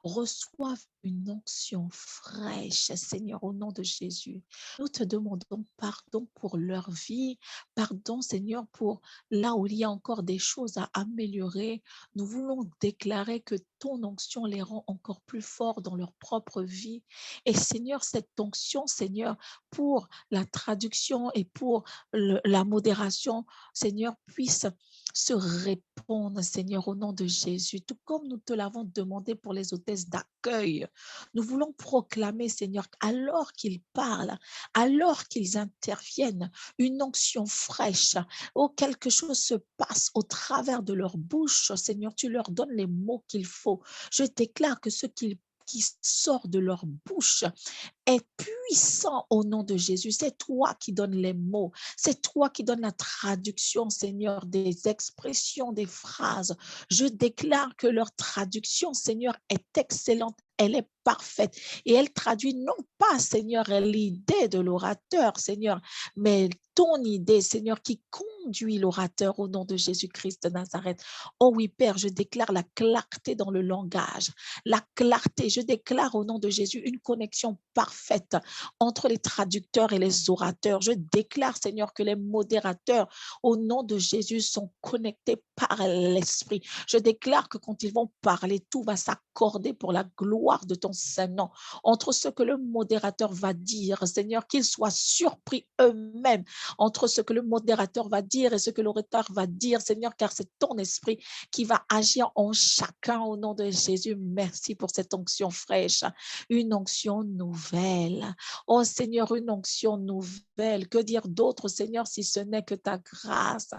reçoivent une onction fraîche, Seigneur, au nom de Jésus. Nous te demandons pardon pour leur vie, pardon, Seigneur, pour là où il y a encore des choses à améliorer. Nous voulons déclarer que ton onction les rend encore plus forts dans leur propre vie. Et Seigneur, cette onction, Seigneur, pour la traduction et pour la modération, Seigneur, puisse se répondre, Seigneur, au nom de Jésus, tout comme nous te l'avons demandé pour les hôtesses d'accueil. Nous voulons proclamer, Seigneur, alors qu'ils parlent, alors qu'ils interviennent, une onction fraîche, oh, quelque chose se passe au travers de leur bouche, Seigneur, tu leur donnes les mots qu'il faut. Je déclare que ce qui sort de leur bouche est puissant au nom de Jésus. C'est toi qui donnes les mots. C'est toi qui donnes la traduction, Seigneur, des expressions, des phrases. Je déclare que leur traduction, Seigneur, est excellente. Elle est parfaite et elle traduit non pas, Seigneur, l'idée de l'orateur, Seigneur, mais ton idée, Seigneur, qui conduit l'orateur au nom de Jésus-Christ de Nazareth. Oh oui, Père, je déclare la clarté dans le langage, la clarté. Je déclare au nom de Jésus une connexion parfaite entre les traducteurs et les orateurs. Je déclare, Seigneur, que les modérateurs, au nom de Jésus, sont connectés par l'Esprit. Je déclare que quand ils vont parler, tout va s'accorder pour la gloire de ton Saint-Nom. Entre ce que le modérateur va dire, Seigneur, qu'ils soient surpris eux-mêmes entre ce que le modérateur va dire et ce que l'orateur va dire, Seigneur, car c'est ton esprit qui va agir en chacun au nom de Jésus. Merci pour cette onction fraîche, une onction nouvelle. Oh Seigneur, une onction nouvelle. Que dire d'autre, Seigneur, si ce n'est que ta grâce?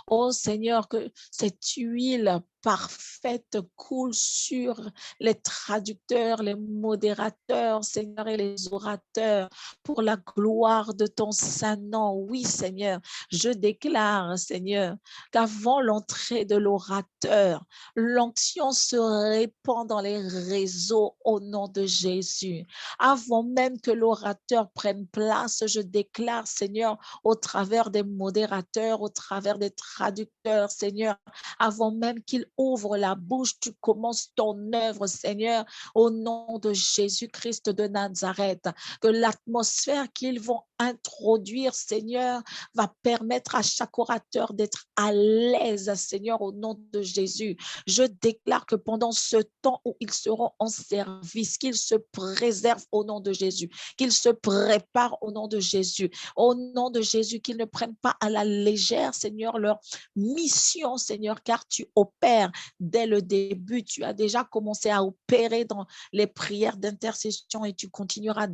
Oh Seigneur, que cette huile parfaite coule sur les traducteurs, les modérateurs, Seigneur, et les orateurs pour la gloire de ton Saint-Nom. Oui, Seigneur, je déclare, Seigneur, qu'avant l'entrée de l'orateur, l'onction se répand dans les réseaux au nom de Jésus. Avant même que l'orateur prenne place, je déclare, Seigneur, au travers des modérateurs, au travers des traducteurs, Seigneur, avant même qu'il ouvre la bouche, tu commences ton œuvre, Seigneur, au nom de Jésus-Christ de Nazareth, que l'atmosphère qu'ils vont introduire, Seigneur, va permettre à chaque orateur d'être à l'aise, Seigneur, au nom de Jésus. Je déclare que pendant ce temps où ils seront en service, qu'ils se préservent au nom de Jésus, qu'ils se préparent au nom de Jésus, au nom de Jésus, qu'ils ne prennent pas à la légère, Seigneur, leur mission, Seigneur, car tu opères dès le début. Tu as déjà commencé à opérer dans les prières d'intercession et tu continueras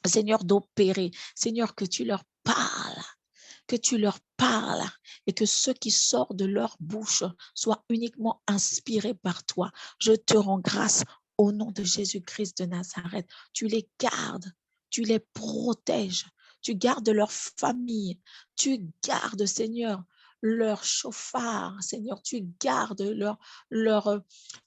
Seigneur, d'opérer. Seigneur, que tu leur parles et que ce qui sort de leur bouche soit uniquement inspiré par toi. Je te rends grâce au nom de Jésus-Christ de Nazareth. Tu les gardes, tu les protèges, tu gardes leur famille, tu gardes, Seigneur, leur chauffard, Seigneur, tu gardes leur,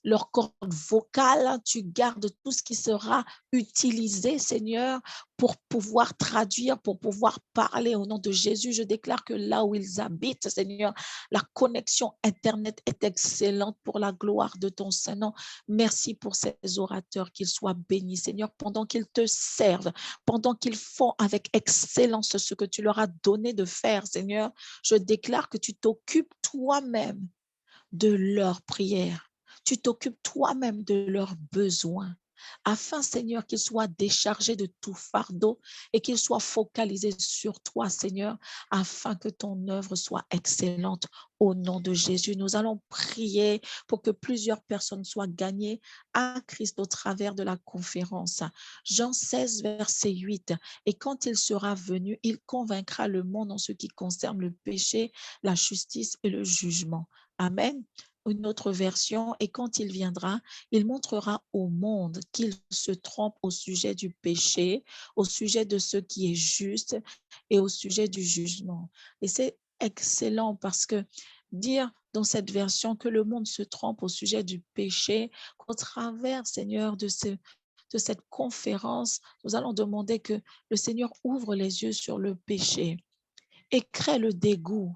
leur corde vocale, tu gardes tout ce qui sera utilisé, Seigneur, pour pouvoir traduire, pour pouvoir parler au nom de Jésus. Je déclare que là où ils habitent, Seigneur, la connexion Internet est excellente pour la gloire de ton Saint-Nom. Merci pour ces orateurs, qu'ils soient bénis, Seigneur, pendant qu'ils te servent, pendant qu'ils font avec excellence ce que tu leur as donné de faire, Seigneur. Je déclare que tu t'occupes toi-même de leurs prières. Tu t'occupes toi-même de leurs besoins, afin, Seigneur, qu'ils soient déchargés de tout fardeau et qu'ils soient focalisés sur toi, Seigneur, afin que ton œuvre soit excellente. Au nom de Jésus, nous allons prier pour que plusieurs personnes soient gagnées à Christ au travers de la conférence. Jean 16, verset 8. Et quand il sera venu, il convaincra le monde en ce qui concerne le péché, la justice et le jugement. Amen. Une autre version, et quand il viendra, il montrera au monde qu'il se trompe au sujet du péché, au sujet de ce qui est juste et au sujet du jugement. Et c'est excellent parce que dire dans cette version que le monde se trompe au sujet du péché, qu'au travers, Seigneur, de cette conférence, nous allons demander que le Seigneur ouvre les yeux sur le péché et crée le dégoût.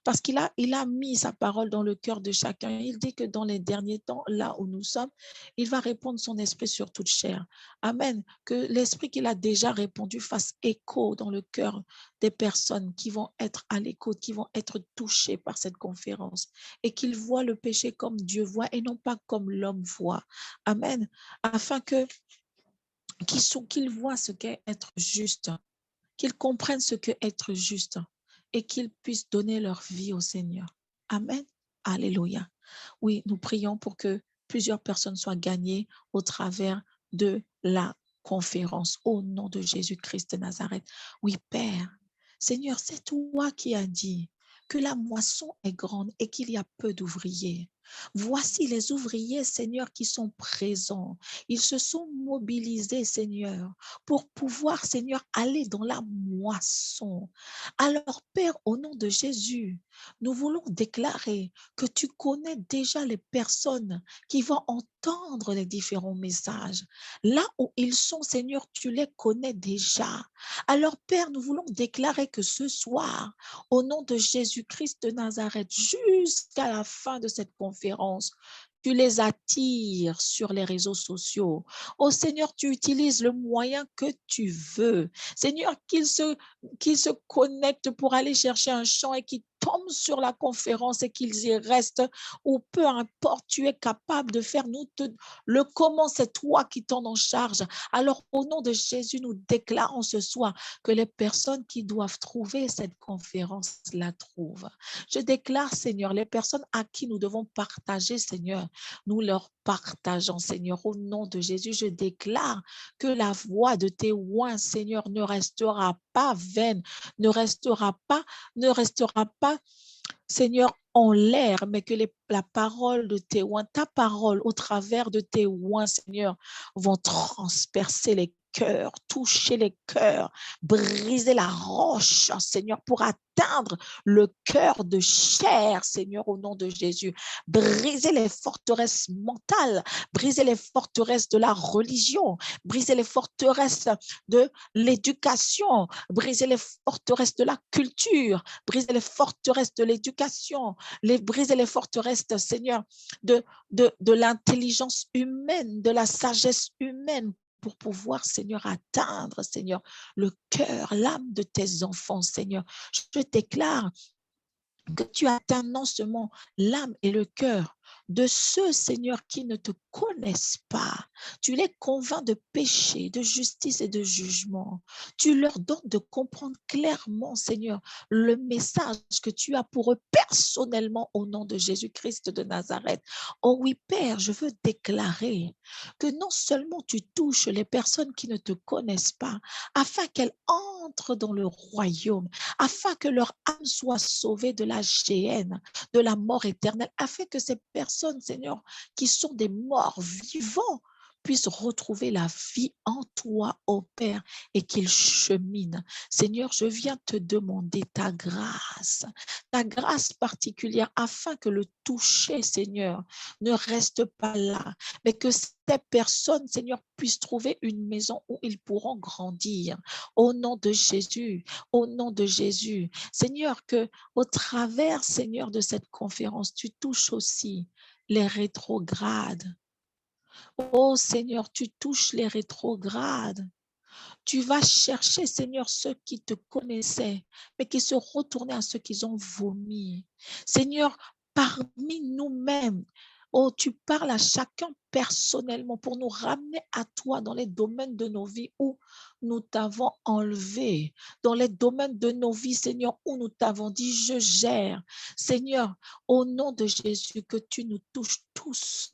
parce il a mis sa parole dans le cœur de chacun. Il dit que dans les derniers temps, là où nous sommes, il va répandre son esprit sur toute chair. Amen. Que l'esprit qu'il a déjà répandu fasse écho dans le cœur des personnes qui vont être à l'écoute, qui vont être touchées par cette conférence et qu'ils voient le péché comme Dieu voit et non pas comme l'homme voit. Amen. Afin qu'ils voient ce qu'est être juste, qu'ils comprennent ce qu'est être juste et qu'ils puissent donner leur vie au Seigneur. Amen. Alléluia. Oui, nous prions pour que plusieurs personnes soient gagnées au travers de la conférence au nom de Jésus-Christ de Nazareth. Oui, Père, Seigneur, c'est toi qui as dit que la moisson est grande et qu'il y a peu d'ouvriers. Voici les ouvriers, Seigneur, qui sont présents. Ils se sont mobilisés, Seigneur, pour pouvoir, Seigneur, aller dans la moisson. Alors, Père, au nom de Jésus, nous voulons déclarer que tu connais déjà les personnes qui vont entendre les différents messages. Là où ils sont, Seigneur, tu les connais déjà. Alors, Père, nous voulons déclarer que ce soir, au nom de Jésus-Christ de Nazareth, jusqu'à la fin de cette conférence, tu les attires sur les réseaux sociaux. Oh Seigneur, tu utilises le moyen que tu veux. Seigneur, qu'ils se connectent pour aller chercher un chant et qu'ils tombent sur la conférence et qu'ils y restent, ou peu importe, tu es capable de faire. Le comment, c'est toi qui t'en en charge. Alors, au nom de Jésus, nous déclarons ce soir que les personnes qui doivent trouver cette conférence la trouvent. Je déclare, Seigneur, les personnes à qui nous devons partager, Seigneur, nous leur partageons, Seigneur, au nom de Jésus. Je déclare que la voix de tes oins, Seigneur, ne restera pas vaine, ne restera pas, Seigneur, en l'air, mais que la parole de tes oins, ta parole au travers de tes oins, Seigneur, vont transpercer les cœurs, toucher les cœurs, briser la roche, Seigneur, pour atteindre le cœur de chair, Seigneur, au nom de Jésus. Briser les forteresses mentales, briser les forteresses de la religion, briser les forteresses de l'éducation, briser les forteresses de la culture, briser les forteresses de l'éducation, briser les forteresses, Seigneur, de l'intelligence humaine, de la sagesse humaine, pour pouvoir, Seigneur, atteindre, Seigneur, le cœur, l'âme de tes enfants, Seigneur. Je déclare que tu atteins non seulement l'âme et le cœur de ceux, Seigneur, qui ne te connaissent pas. Tu les convaincs de péché, de justice et de jugement. Tu leur donnes de comprendre clairement, Seigneur, le message que tu as pour eux personnellement au nom de Jésus-Christ de Nazareth. Oh oui, Père, je veux déclarer que non seulement tu touches les personnes qui ne te connaissent pas, afin qu'elles entrent dans le royaume, afin que leur âme soit sauvée de la géhenne, de la mort éternelle, afin que ces personnes, Seigneur, qui sont des morts vivants, puissent retrouver la vie en toi, ô Père, et qu'ils cheminent. Seigneur, je viens te demander ta grâce particulière, afin que le toucher, Seigneur, ne reste pas là, mais que ces personnes, Seigneur, puissent trouver une maison où ils pourront grandir. Au nom de Jésus, au nom de Jésus. Seigneur, que au travers, Seigneur, de cette conférence, tu touches aussi les rétrogrades. Oh Seigneur, tu touches les rétrogrades. Tu vas chercher, Seigneur, ceux qui te connaissaient, mais qui se retournaient à ceux qu'ils ont vomi. Seigneur, parmi nous-mêmes, oh, tu parles à chacun personnellement pour nous ramener à toi dans les domaines de nos vies où nous t'avons enlevé, dans les domaines de nos vies, Seigneur, où nous t'avons dit, je gère. Seigneur, au nom de Jésus, que tu nous touches tous,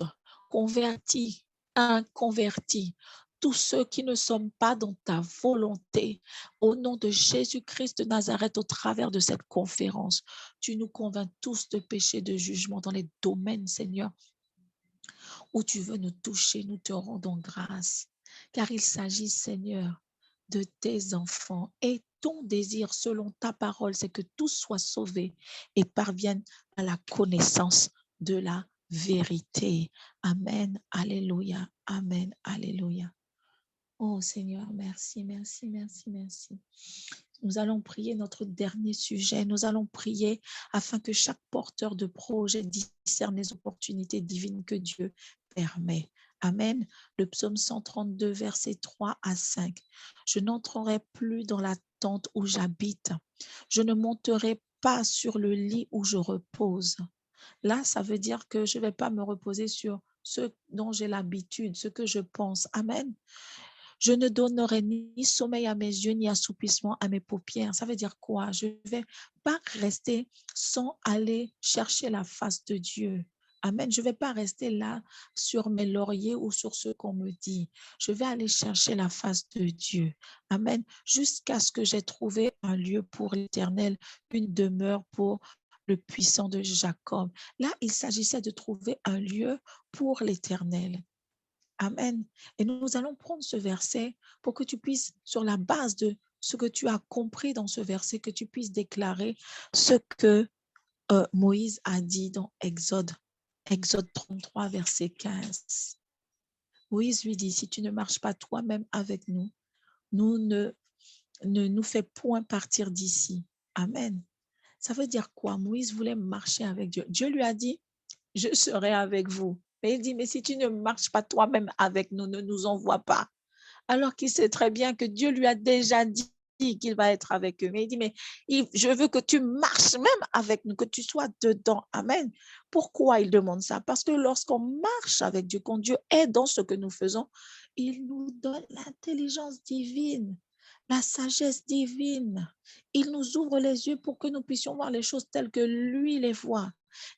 convertis, inconvertis, tous ceux qui ne sont pas dans ta volonté. Au nom de Jésus-Christ de Nazareth, au travers de cette conférence, tu nous convaincs tous de péché, de jugement dans les domaines, Seigneur, où tu veux nous toucher. Nous te rendons grâce, car il s'agit, Seigneur, de tes enfants. Et ton désir, selon ta parole, c'est que tous soient sauvés et parviennent à la connaissance de la vérité. Amen. Alléluia. Amen. Alléluia. Oh Seigneur, merci, merci, merci, merci. Nous allons prier notre dernier sujet. Nous allons prier afin que chaque porteur de projet discerne les opportunités divines que Dieu permet. Amen. Le psaume 132, versets 3 à 5. Je n'entrerai plus dans la tente où j'habite. Je ne monterai pas sur le lit où je repose. Là, ça veut dire que je ne vais pas me reposer sur ce dont j'ai l'habitude, ce que je pense. Amen. Je ne donnerai ni sommeil à mes yeux, ni assoupissement à mes paupières. Ça veut dire quoi? Je ne vais pas rester sans aller chercher la face de Dieu. Amen. Je ne vais pas rester là sur mes lauriers ou sur ce qu'on me dit. Je vais aller chercher la face de Dieu. Amen. Jusqu'à ce que j'ai trouvé un lieu pour l'Éternel, une demeure pour le puissant de Jacob. Là, il s'agissait de trouver un lieu pour l'Éternel. Amen. Et nous allons prendre ce verset pour que tu puisses, sur la base de ce que tu as compris dans ce verset, que tu puisses déclarer ce que Moïse a dit dans Exode 33, verset 15. Moïse lui dit, si tu ne marches pas toi-même avec nous, nous ne nous fais point partir d'ici. Amen. Ça veut dire quoi? Moïse voulait marcher avec Dieu. Dieu lui a dit, je serai avec vous. Mais il dit, mais si tu ne marches pas toi-même avec nous, ne nous envoie pas. Alors qu'il sait très bien que Dieu lui a déjà dit qu'il va être avec eux. Mais il dit, mais je veux que tu marches même avec nous, que tu sois dedans. Amen. Pourquoi il demande ça? Parce que lorsqu'on marche avec Dieu, quand Dieu est dans ce que nous faisons, il nous donne l'intelligence divine, la sagesse divine. Il nous ouvre les yeux pour que nous puissions voir les choses telles que lui les voit.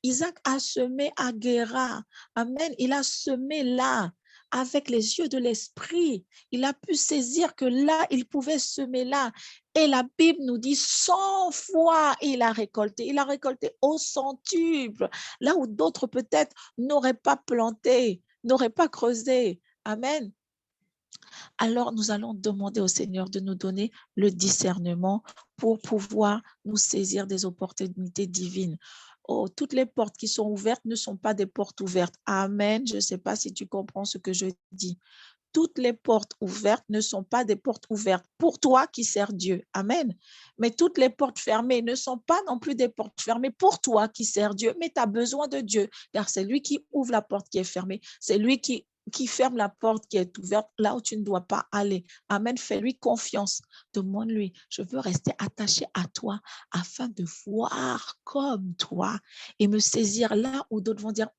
Isaac a semé à Guéra. Amen. Il a semé là avec les yeux de l'esprit. Il a pu saisir que là, il pouvait semer là. Et la Bible nous dit 100 fois il a récolté. Il a récolté au centuple. Là où d'autres peut-être n'auraient pas planté, n'auraient pas creusé. Amen. Alors, nous allons demander au Seigneur de nous donner le discernement pour pouvoir nous saisir des opportunités divines. Oh, toutes les portes qui sont ouvertes ne sont pas des portes ouvertes. Amen. Je ne sais pas si tu comprends ce que je dis. Toutes les portes ouvertes ne sont pas des portes ouvertes pour toi qui sers Dieu. Amen. Mais toutes les portes fermées ne sont pas non plus des portes fermées pour toi qui sers Dieu. Mais tu as besoin de Dieu, car c'est lui qui ouvre la porte qui est fermée. C'est lui qui ferme la porte qui est ouverte là où tu ne dois pas aller. Amen. Fais-lui confiance. Demande-lui, je veux rester attaché à toi afin de voir comme toi et me saisir là où d'autres vont dire,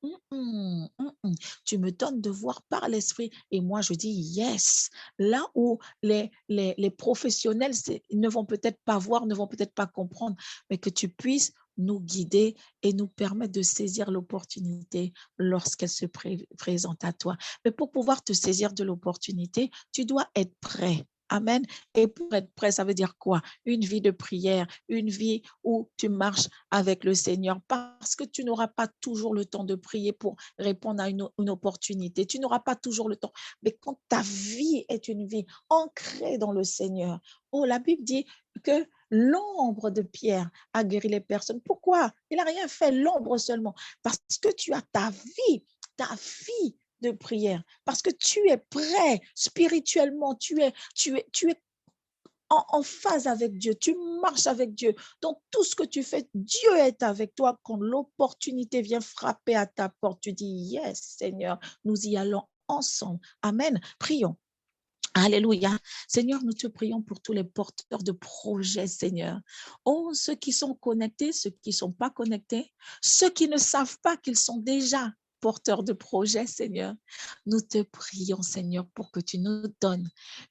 tu me donnes de voir par l'esprit. Et moi, je dis yes. Là où les professionnels ne vont peut-être pas voir, ne vont peut-être pas comprendre, mais que tu puisses nous guider et nous permettre de saisir l'opportunité lorsqu'elle se présente à toi. Mais pour pouvoir te saisir de l'opportunité, tu dois être prêt. Amen. Et pour être prêt, ça veut dire quoi? Une vie de prière, une vie où tu marches avec le Seigneur parce que tu n'auras pas toujours le temps de prier pour répondre à une opportunité. Tu n'auras pas toujours le temps. Mais quand ta vie est une vie ancrée dans le Seigneur, oh, la Bible dit que l'ombre de Pierre a guéri les personnes. Pourquoi? Il n'a rien fait, l'ombre seulement. Parce que tu as ta vie de prière, parce que tu es prêt spirituellement, tu es en phase avec Dieu, tu marches avec Dieu. Donc, tout ce que tu fais, Dieu est avec toi. Quand l'opportunité vient frapper à ta porte, tu dis, yes, Seigneur, nous y allons ensemble. Amen. Prions. Alléluia. Seigneur, nous te prions pour tous les porteurs de projets, Seigneur. Oh, ceux qui sont connectés, ceux qui ne sont pas connectés, ceux qui ne savent pas qu'ils sont déjà porteurs de projets, Seigneur. Nous te prions, Seigneur, pour que tu nous donnes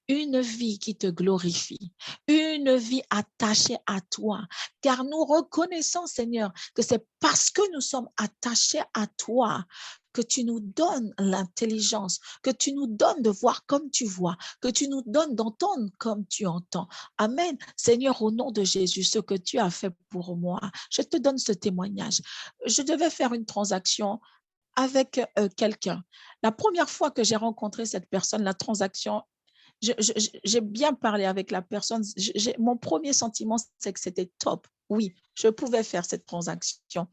une vie qui te glorifie, une vie attachée à toi, car nous reconnaissons, Seigneur, que c'est parce que nous sommes attachés à toi que tu nous donnes l'intelligence, que tu nous donnes de voir comme tu vois, que tu nous donnes d'entendre comme tu entends. Amen. Seigneur, au nom de Jésus, ce que tu as fait pour moi, je te donne ce témoignage. Je devais faire une transaction avec quelqu'un. La première fois que j'ai rencontré cette personne, la transaction, j'ai bien parlé avec la personne. Mon premier sentiment, c'est que c'était top. Oui, je pouvais faire cette transaction.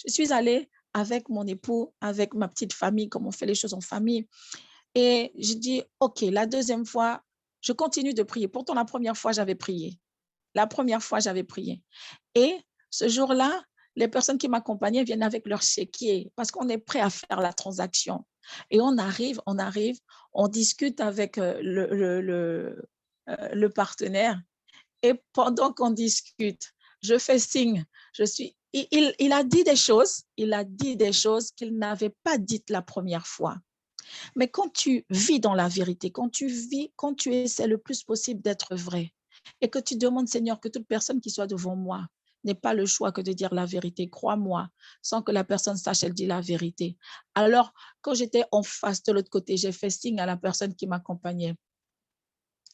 Je suis allée avec mon époux, avec ma petite famille, comme on fait les choses en famille. Et je dis, OK, la deuxième fois, je continue de prier. Pourtant, la première fois, j'avais prié. La première fois, j'avais prié. Et ce jour-là, les personnes qui m'accompagnaient viennent avec leur chéquier parce qu'on est prêt à faire la transaction. Et on arrive, on discute avec le partenaire. Et pendant qu'on discute, je fais signe. Il a dit des choses, qu'il n'avait pas dites la première fois. Mais quand tu vis dans la vérité, quand tu essaies le plus possible d'être vrai, et que tu demandes, Seigneur, que toute personne qui soit devant moi n'ait pas le choix que de dire la vérité, crois-moi, sans que la personne sache, elle dit la vérité. Alors, quand j'étais en face de l'autre côté, j'ai fait signe à la personne qui m'accompagnait.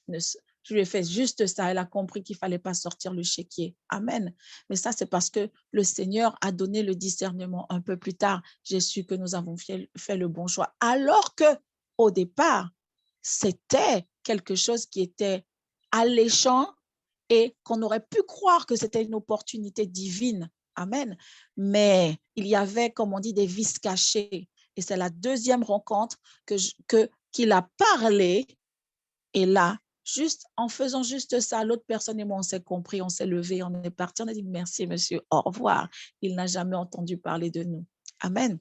Je lui ai fait juste ça. Elle a compris qu'il ne fallait pas sortir le chéquier. Amen. Mais ça, c'est parce que le Seigneur a donné le discernement. Un peu plus tard, j'ai su que nous avons fait le bon choix. Alors que, au départ, c'était quelque chose qui était alléchant et qu'on aurait pu croire que c'était une opportunité divine. Amen. Mais il y avait, comme on dit, des vices cachés. Et c'est la deuxième rencontre qu'il a parlé. Et là, juste en faisant juste ça, l'autre personne et moi, on s'est compris, on s'est levé, on est parti, on a dit merci, monsieur, au revoir. Il n'a jamais entendu parler de nous. Amen.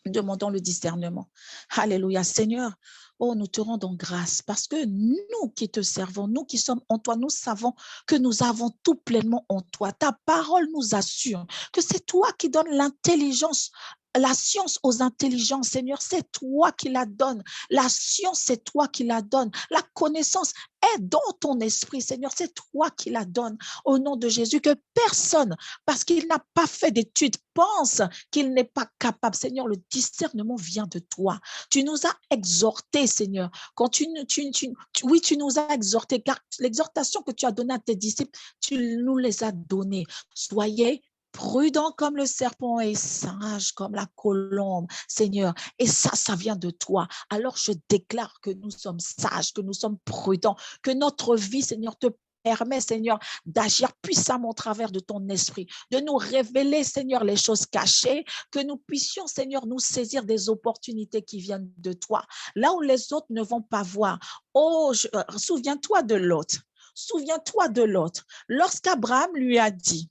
Demandons le discernement. Alléluia, Seigneur. Oh, nous te rendons grâce parce que nous qui te servons, nous qui sommes en toi, nous savons que nous avons tout pleinement en toi. Ta parole nous assure que c'est toi qui donnes l'intelligence, la science aux intelligences, Seigneur, c'est toi qui la donnes. La science, c'est toi qui la donnes. La connaissance est dans ton esprit, Seigneur, c'est toi qui la donnes. Au nom de Jésus, que personne, parce qu'il n'a pas fait d'études, pense qu'il n'est pas capable. Seigneur, le discernement vient de toi. Tu nous as exhortés, Seigneur. Quand tu nous as exhortés, car l'exhortation que tu as donnée à tes disciples, tu nous les as données. Soyez prudent comme le serpent et sage comme la colombe, Seigneur. Et ça vient de toi. Alors je déclare que nous sommes sages, que nous sommes prudents, que notre vie, Seigneur, te permet, Seigneur, d'agir puissamment au travers de ton esprit, de nous révéler, Seigneur, les choses cachées, que nous puissions, Seigneur, nous saisir des opportunités qui viennent de toi, là où les autres ne vont pas voir. Oh, souviens-toi de l'autre. Souviens-toi de l'autre. Lorsqu'Abraham lui a dit,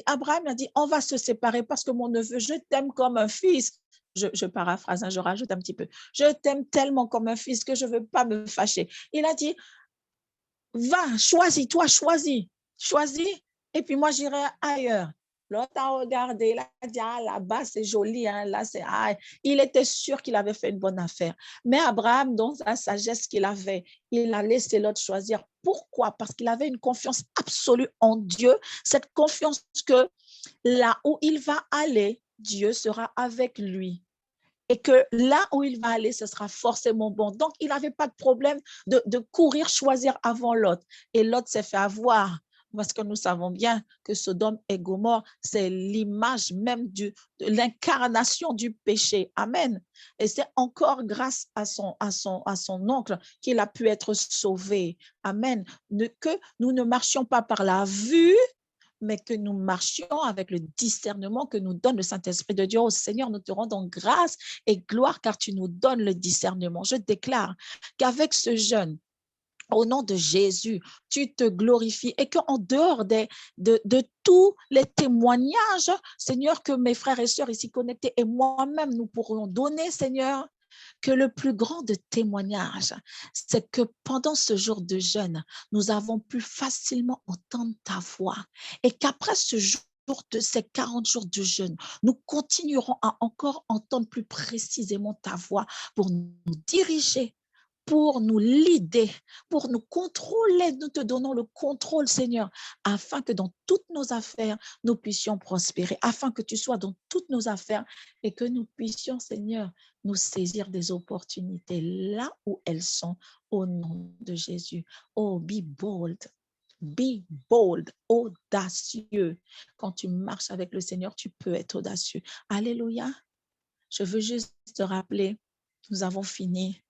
Abraham a dit, on va se séparer parce que mon neveu, je t'aime comme un fils. Je paraphrase, je rajoute un petit peu. Je t'aime tellement comme un fils que je ne veux pas me fâcher. Il a dit, va, choisis, choisis, et puis moi j'irai ailleurs. L'autre a regardé, il a dit, ah, là-bas c'est joli, hein, là c'est, ah. Il était sûr qu'il avait fait une bonne affaire. Mais Abraham, dans sa sagesse qu'il avait, il a laissé l'autre choisir. Pourquoi? Parce qu'il avait une confiance absolue en Dieu, cette confiance que là où il va aller, Dieu sera avec lui. Et que là où il va aller, ce sera forcément bon. Donc, il n'avait pas de problème de courir, choisir avant l'autre. Et l'autre s'est fait avoir. Parce que nous savons bien que Sodome et Gomorrhe, c'est l'image même de l'incarnation du péché. Amen. Et c'est encore grâce à son oncle qu'il a pu être sauvé. Amen. Que nous ne marchions pas par la vue, mais que nous marchions avec le discernement que nous donne le Saint-Esprit de Dieu. Oh Seigneur, nous te rendons grâce et gloire car tu nous donnes le discernement. Je déclare qu'avec ce jeûne, au nom de Jésus, tu te glorifies et qu'en dehors de tous les témoignages, Seigneur, que mes frères et sœurs ici connectés et moi-même, nous pourrions donner, Seigneur, que le plus grand de témoignages, c'est que pendant ce jour de jeûne, nous avons pu facilement entendre ta voix et qu'après ce jour de ces 40 jours de jeûne, nous continuerons à encore entendre plus précisément ta voix pour nous diriger, pour nous leader, pour nous contrôler. Nous te donnons le contrôle, Seigneur, afin que dans toutes nos affaires, nous puissions prospérer, afin que tu sois dans toutes nos affaires et que nous puissions, Seigneur, nous saisir des opportunités là où elles sont, au nom de Jésus. Oh, be bold, audacieux. Quand tu marches avec le Seigneur, tu peux être audacieux. Alléluia. Je veux juste te rappeler, nous avons fini,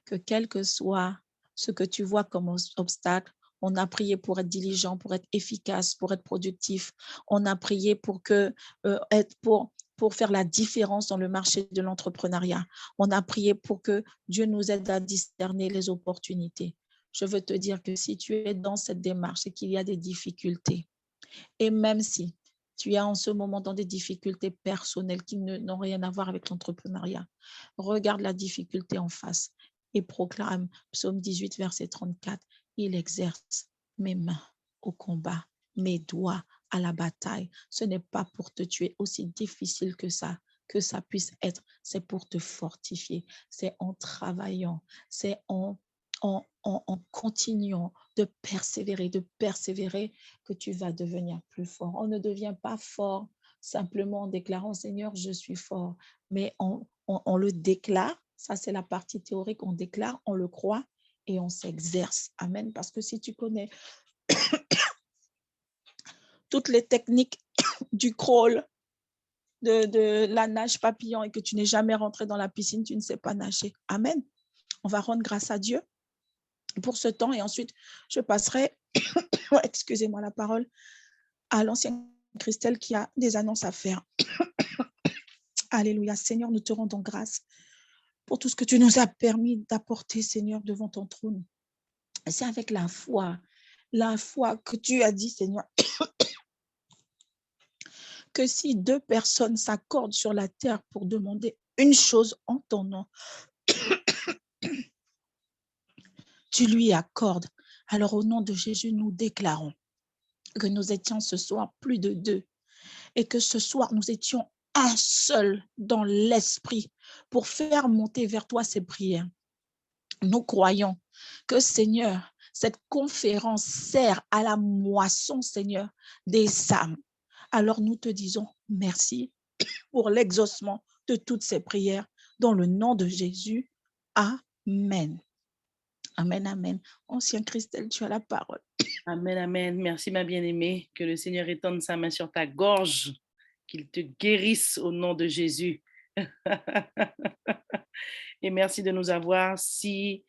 que quel que soit ce que tu vois comme obstacle, on a prié pour être diligent, pour être efficace, pour être productif. On a prié pour faire la différence dans le marché de l'entrepreneuriat. On a prié pour que Dieu nous aide à discerner les opportunités. je veux te dire que si tu es dans cette démarche et qu'il y a des difficultés, et même si tu es en ce moment dans des difficultés personnelles qui n'ont rien à voir avec l'entrepreneuriat, regarde la difficulté en face et proclame, psaume 18, verset 34, il exerce mes mains au combat, mes doigts à la bataille. Ce n'est pas pour te tuer, aussi difficile que ça puisse être, c'est pour te fortifier, c'est en travaillant, c'est en continuant de persévérer que tu vas devenir plus fort. On ne devient pas fort simplement en déclarant Seigneur, je suis fort, mais on le déclare, ça c'est la partie théorique, on déclare, on le croit et on s'exerce. Amen. Parce que si tu connais toutes les techniques du crawl, de la nage papillon et que tu n'es jamais rentré dans la piscine, tu ne sais pas nager. Amen. On va rendre grâce à Dieu pour ce temps et ensuite je passerai, excusez-moi la parole, à l'ancienne Christelle qui a des annonces à faire. Alléluia. Seigneur, nous te rendons grâce pour tout ce que tu nous as permis d'apporter, Seigneur, devant ton trône. C'est avec la foi que tu as dit, Seigneur, que si 2 personnes s'accordent sur la terre pour demander une chose en ton nom, tu lui accordes. Alors au nom de Jésus, nous déclarons que nous étions ce soir plus de 2 et que ce soir, nous étions un seul dans l'esprit pour faire monter vers toi ces prières. Nous croyons que, Seigneur, cette conférence sert à la moisson, Seigneur, des âmes. Alors nous te disons merci pour l'exaucement de toutes ces prières dans le nom de Jésus. Amen. Amen, amen. Ancien Christelle, tu as la parole. Amen, amen. Merci, ma bien-aimée. Que le Seigneur étende sa main sur ta gorge, qu'il te guérisse au nom de Jésus. Et merci de nous avoir si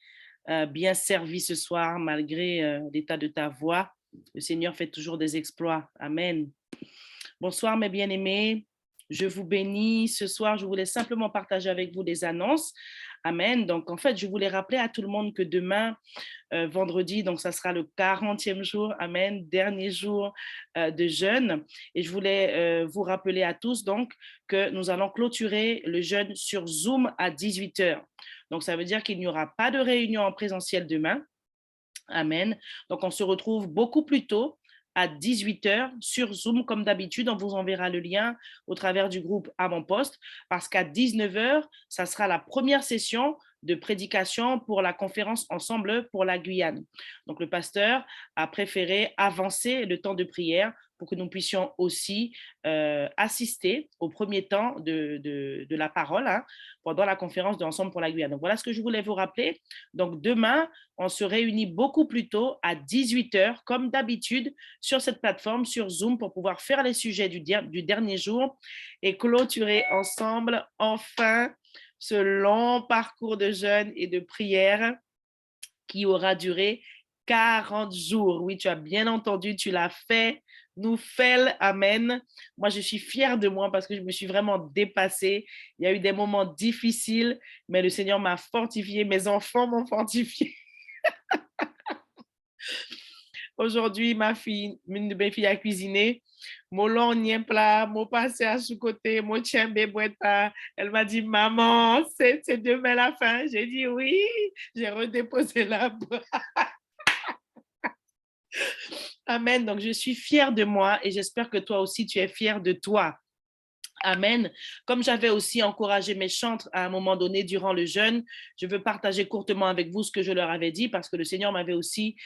bien servi ce soir, malgré l'état de ta voix. Le Seigneur fait toujours des exploits. Amen. Bonsoir, mes bien-aimés. Je vous bénis. Ce soir, je voulais simplement partager avec vous des annonces. Amen. Donc, en fait, je voulais rappeler à tout le monde que demain, vendredi, donc ça sera le 40e jour, amen, dernier jour de jeûne. Et je voulais vous rappeler à tous donc que nous allons clôturer le jeûne sur Zoom à 18h. Donc, ça veut dire qu'il n'y aura pas de réunion en présentiel demain. Amen. Donc, on se retrouve beaucoup plus tôt à 18h sur Zoom, comme d'habitude. On vous enverra le lien au travers du groupe Avant-Poste, parce qu'à 19h, ça sera la première session de prédication pour la conférence Ensemble pour la Guyane. Donc, le pasteur a préféré avancer le temps de prière pour que nous puissions aussi assister au premier temps de la parole pendant la conférence de Ensemble pour la Guyane. Donc, voilà ce que je voulais vous rappeler. Donc, demain, on se réunit beaucoup plus tôt à 18h, comme d'habitude, sur cette plateforme, sur Zoom, pour pouvoir faire les sujets du dernier jour et clôturer ensemble, enfin, ce long parcours de jeûne et de prière qui aura duré 40 jours. Oui, tu as bien entendu, tu l'as fait. Nous fait, amen. Moi, je suis fière de moi parce que je me suis vraiment dépassée. Il y a eu des moments difficiles, mais le Seigneur m'a fortifiée. Mes enfants m'ont fortifiée. Aujourd'hui, ma fille, une de mes filles a cuisiné. Mon long plat, mon passé à sous côté, mon tchembe boîta. Elle m'a dit, maman, c'est demain la fin. J'ai dit oui. J'ai redéposé la boîte. Amen. Donc, je suis fière de moi et j'espère que toi aussi, tu es fière de toi. Amen. Comme j'avais aussi encouragé mes chantres à un moment donné durant le jeûne, je veux partager courtement avec vous ce que je leur avais dit parce que le Seigneur m'avait aussi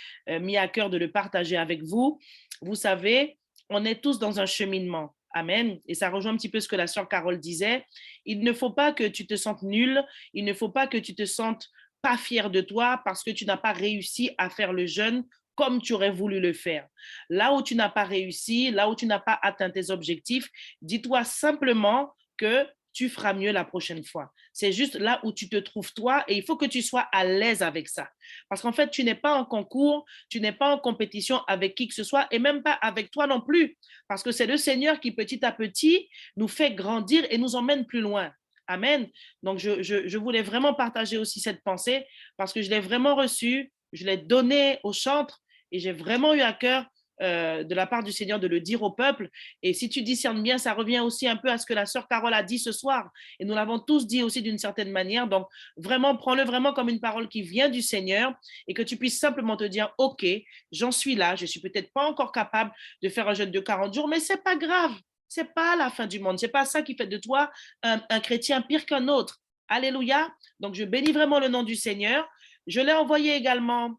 mis à cœur de le partager avec vous. Vous savez, on est tous dans un cheminement. Amen. Et ça rejoint un petit peu ce que la sœur Carole disait. Il ne faut pas que tu te sentes nul. Il ne faut pas que tu te sentes pas fier de toi parce que tu n'as pas réussi à faire le jeûne comme tu aurais voulu le faire. Là où tu n'as pas réussi, là où tu n'as pas atteint tes objectifs, dis-toi simplement que tu feras mieux la prochaine fois. C'est juste là où tu te trouves toi et il faut que tu sois à l'aise avec ça. Parce qu'en fait, tu n'es pas en concours, tu n'es pas en compétition avec qui que ce soit et même pas avec toi non plus. Parce que c'est le Seigneur qui petit à petit nous fait grandir et nous emmène plus loin. Amen. Donc, je voulais vraiment partager aussi cette pensée parce que je l'ai vraiment reçue. je l'ai donné au chantre et j'ai vraiment eu à cœur de la part du Seigneur de le dire au peuple. Et si tu discernes bien, ça revient aussi un peu à ce que la sœur Carole a dit ce soir. Et nous l'avons tous dit aussi d'une certaine manière. Donc, vraiment, prends-le vraiment comme une parole qui vient du Seigneur et que tu puisses simplement te dire, OK, j'en suis là, je suis peut-être pas encore capable de faire un jeûne de 40 jours, mais c'est pas grave. C'est pas la fin du monde. C'est pas ça qui fait de toi un chrétien pire qu'un autre. Alléluia. Donc, je bénis vraiment le nom du Seigneur. Je l'ai envoyé également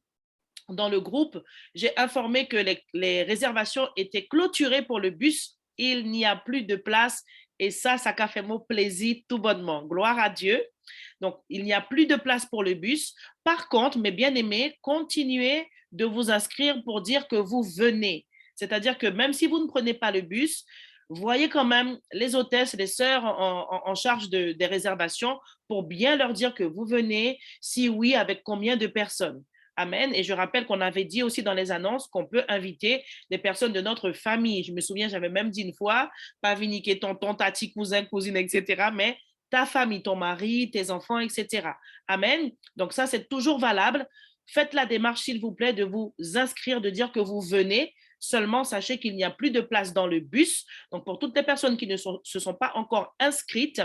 dans le groupe. J'ai informé que les réservations étaient clôturées pour le bus. Il n'y a plus de place. Et ça a fait mon plaisir tout bonnement. Gloire à Dieu. Donc, il n'y a plus de place pour le bus. Par contre, mes bien-aimés, continuez de vous inscrire pour dire que vous venez. C'est-à-dire que même si vous ne prenez pas le bus, voyez quand même les hôtesses, les sœurs en charge des réservations pour bien leur dire que vous venez, si oui, avec combien de personnes. Amen. Et je rappelle qu'on avait dit aussi dans les annonces qu'on peut inviter des personnes de notre famille. Je me souviens, j'avais même dit une fois, pas viniquer tonton, tati, cousin, cousine, etc., mais ta famille, ton mari, tes enfants, etc. Amen. Donc ça, c'est toujours valable. Faites la démarche, s'il vous plaît, de vous inscrire, de dire que vous venez. Seulement, sachez qu'il n'y a plus de place dans le bus. Donc, pour toutes les personnes qui ne se sont pas encore inscrites,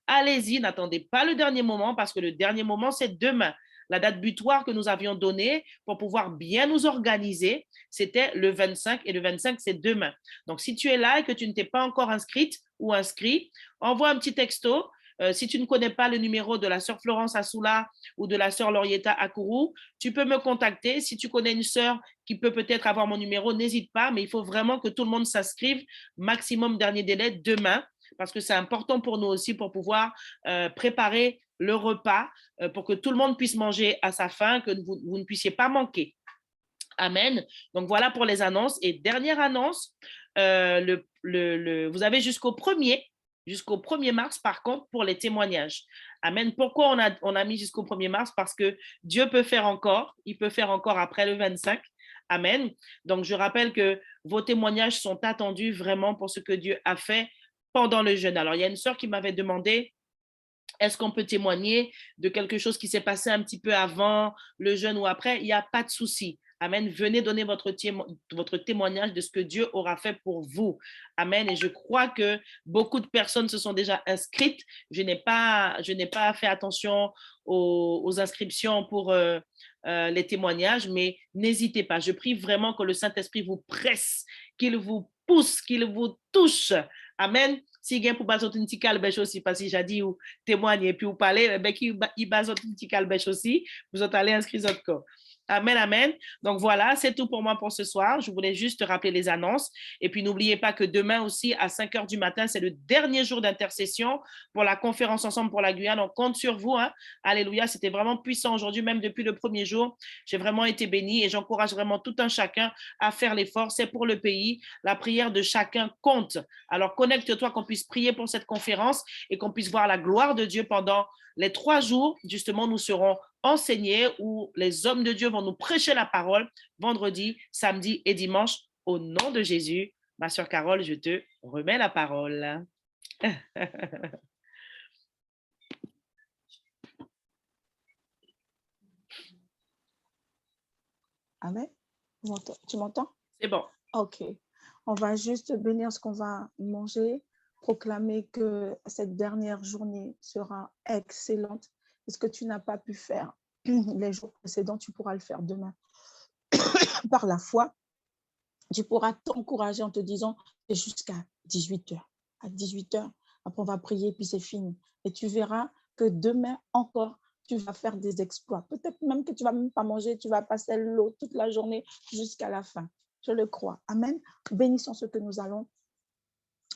allez-y, n'attendez pas le dernier moment parce que le dernier moment, c'est demain. La date butoir que nous avions donnée pour pouvoir bien nous organiser, c'était le 25 et le 25, c'est demain. Donc, si tu es là et que tu ne t'es pas encore inscrite ou inscrit, envoie un petit texto. Si tu ne connais pas le numéro de la sœur Florence Assoula ou de la sœur Laurietta Akourou, tu peux me contacter. Si tu connais une sœur qui peut peut-être avoir mon numéro, n'hésite pas, mais il faut vraiment que tout le monde s'inscrive. Maximum dernier délai demain, parce que c'est important pour nous aussi pour pouvoir préparer le repas pour que tout le monde puisse manger à sa faim, que vous ne puissiez pas manquer. Amen. Donc voilà pour les annonces. Et dernière annonce, vous avez jusqu'au 1er mars, par contre, pour les témoignages. Amen. Pourquoi on a mis jusqu'au 1er mars? Parce que Dieu peut faire encore. Il peut faire encore après le 25. Amen. Donc, je rappelle que vos témoignages sont attendus vraiment pour ce que Dieu a fait pendant le jeûne. Alors, il y a une sœur qui m'avait demandé, est-ce qu'on peut témoigner de quelque chose qui s'est passé un petit peu avant le jeûne ou après? Il n'y a pas de souci. Amen. Venez donner votre témoignage de ce que Dieu aura fait pour vous. Amen. Et je crois que beaucoup de personnes se sont déjà inscrites. Je n'ai pas fait attention aux inscriptions pour les témoignages, mais n'hésitez pas. Je prie vraiment que le Saint-Esprit vous presse, qu'il vous pousse, qu'il vous touche. Amen. Si vous pour baser un petit calbèche aussi, parce que j'ai dit ou témoigner et puis vous parler, ben qui base un petit calbèche aussi, vous êtes allé inscrire votre corps. Amen, amen. Donc voilà, c'est tout pour moi pour ce soir. Je voulais juste rappeler les annonces. Et puis n'oubliez pas que demain aussi, à 5 h du matin, c'est le dernier jour d'intercession pour la conférence Ensemble pour la Guyane. On compte sur vous. Hein. Alléluia, c'était vraiment puissant aujourd'hui, même depuis le premier jour. J'ai vraiment été bénie et j'encourage vraiment tout un chacun à faire l'effort. C'est pour le pays. La prière de chacun compte. Alors connecte-toi qu'on puisse prier pour cette conférence et qu'on puisse voir la gloire de Dieu pendant les 3 jours. Justement, nous serons enseignés où les hommes de Dieu vont nous prêcher la parole vendredi, samedi et dimanche. Au nom de Jésus, ma sœur Carole, je te remets la parole. Amen. Tu m'entends? C'est bon. OK. On va juste bénir ce qu'on va manger, proclamer que cette dernière journée sera excellente. Ce que tu n'as pas pu faire les jours précédents, tu pourras le faire demain. Par la foi, tu pourras t'encourager en te disant c'est jusqu'à 18 h. À 18 h, après on va prier, puis c'est fini. Et tu verras que demain encore, tu vas faire des exploits. Peut-être même que tu ne vas même pas manger, tu vas passer l'eau toute la journée jusqu'à la fin. Je le crois. Amen. Bénissons ce que nous allons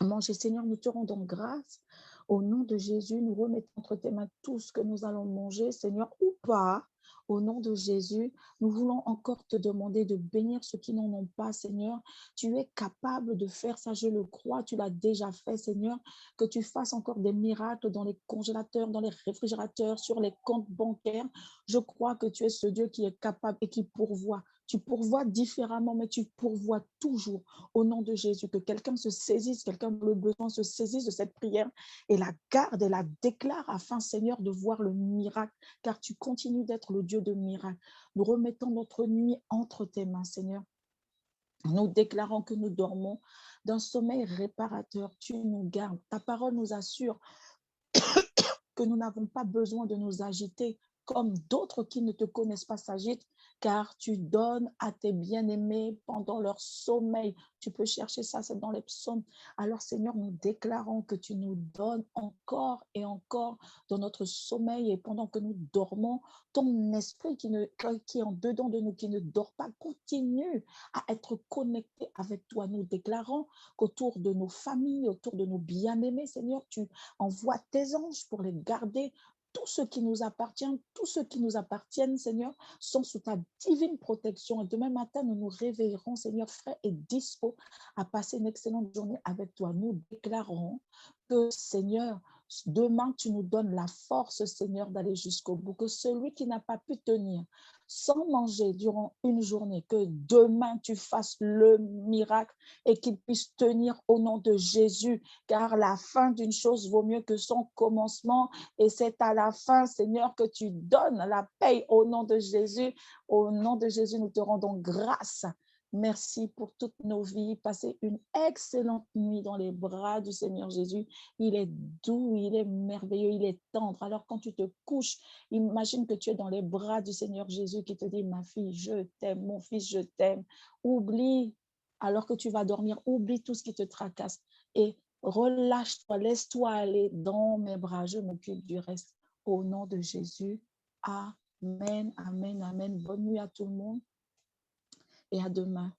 manger. Seigneur, nous te rendons grâce. Au nom de Jésus, nous remettons entre tes mains tout ce que nous allons manger, Seigneur, ou pas. Au nom de Jésus, nous voulons encore te demander de bénir ceux qui n'en ont pas, Seigneur. Tu es capable de faire ça, je le crois. Tu l'as déjà fait, Seigneur. Que tu fasses encore des miracles dans les congélateurs, dans les réfrigérateurs, sur les comptes bancaires. Je crois que tu es ce Dieu qui est capable et qui pourvoit. Tu pourvois différemment, mais tu pourvois toujours au nom de Jésus. Que quelqu'un se saisisse, quelqu'un a le besoin se saisisse de cette prière et la garde et la déclare afin, Seigneur, de voir le miracle, car tu continues d'être le Dieu de miracles. Nous remettons notre nuit entre tes mains, Seigneur. Nous déclarons que nous dormons d'un sommeil réparateur. Tu nous gardes. Ta parole nous assure que nous n'avons pas besoin de nous agiter comme d'autres qui ne te connaissent pas s'agitent, car tu donnes à tes bien-aimés pendant leur sommeil. Tu peux chercher ça, c'est dans les psaumes. Alors Seigneur, nous déclarons que tu nous donnes encore et encore dans notre sommeil et pendant que nous dormons, ton esprit qui est en dedans de nous, qui ne dort pas, continue à être connecté avec toi. Nous déclarons qu'autour de nos familles, autour de nos bien-aimés, Seigneur, tu envoies tes anges pour les garder. Tout ce qui nous appartient, tous ceux qui nous appartiennent, Seigneur, sont sous ta divine protection. Et demain matin, nous nous réveillerons, Seigneur, frais et dispo à passer une excellente journée avec toi. Nous déclarons que, Seigneur, demain, tu nous donnes la force, Seigneur, d'aller jusqu'au bout. Que celui qui n'a pas pu tenir sans manger durant une journée, que demain, tu fasses le miracle et qu'il puisse tenir au nom de Jésus, car la fin d'une chose vaut mieux que son commencement, et c'est à la fin, Seigneur, que tu donnes la paix au nom de Jésus. Au nom de Jésus, nous te rendons grâce. Merci pour toutes nos vies. Passez une excellente nuit dans les bras du Seigneur Jésus. Il est doux, il est merveilleux, il est tendre. Alors quand tu te couches, imagine que tu es dans les bras du Seigneur Jésus qui te dit, ma fille, je t'aime, mon fils, je t'aime. Oublie, alors que tu vas dormir, oublie tout ce qui te tracasse et relâche-toi, laisse-toi aller dans mes bras. Je m'occupe du reste. Au nom de Jésus. Amen, amen, amen. Bonne nuit à tout le monde et à demain.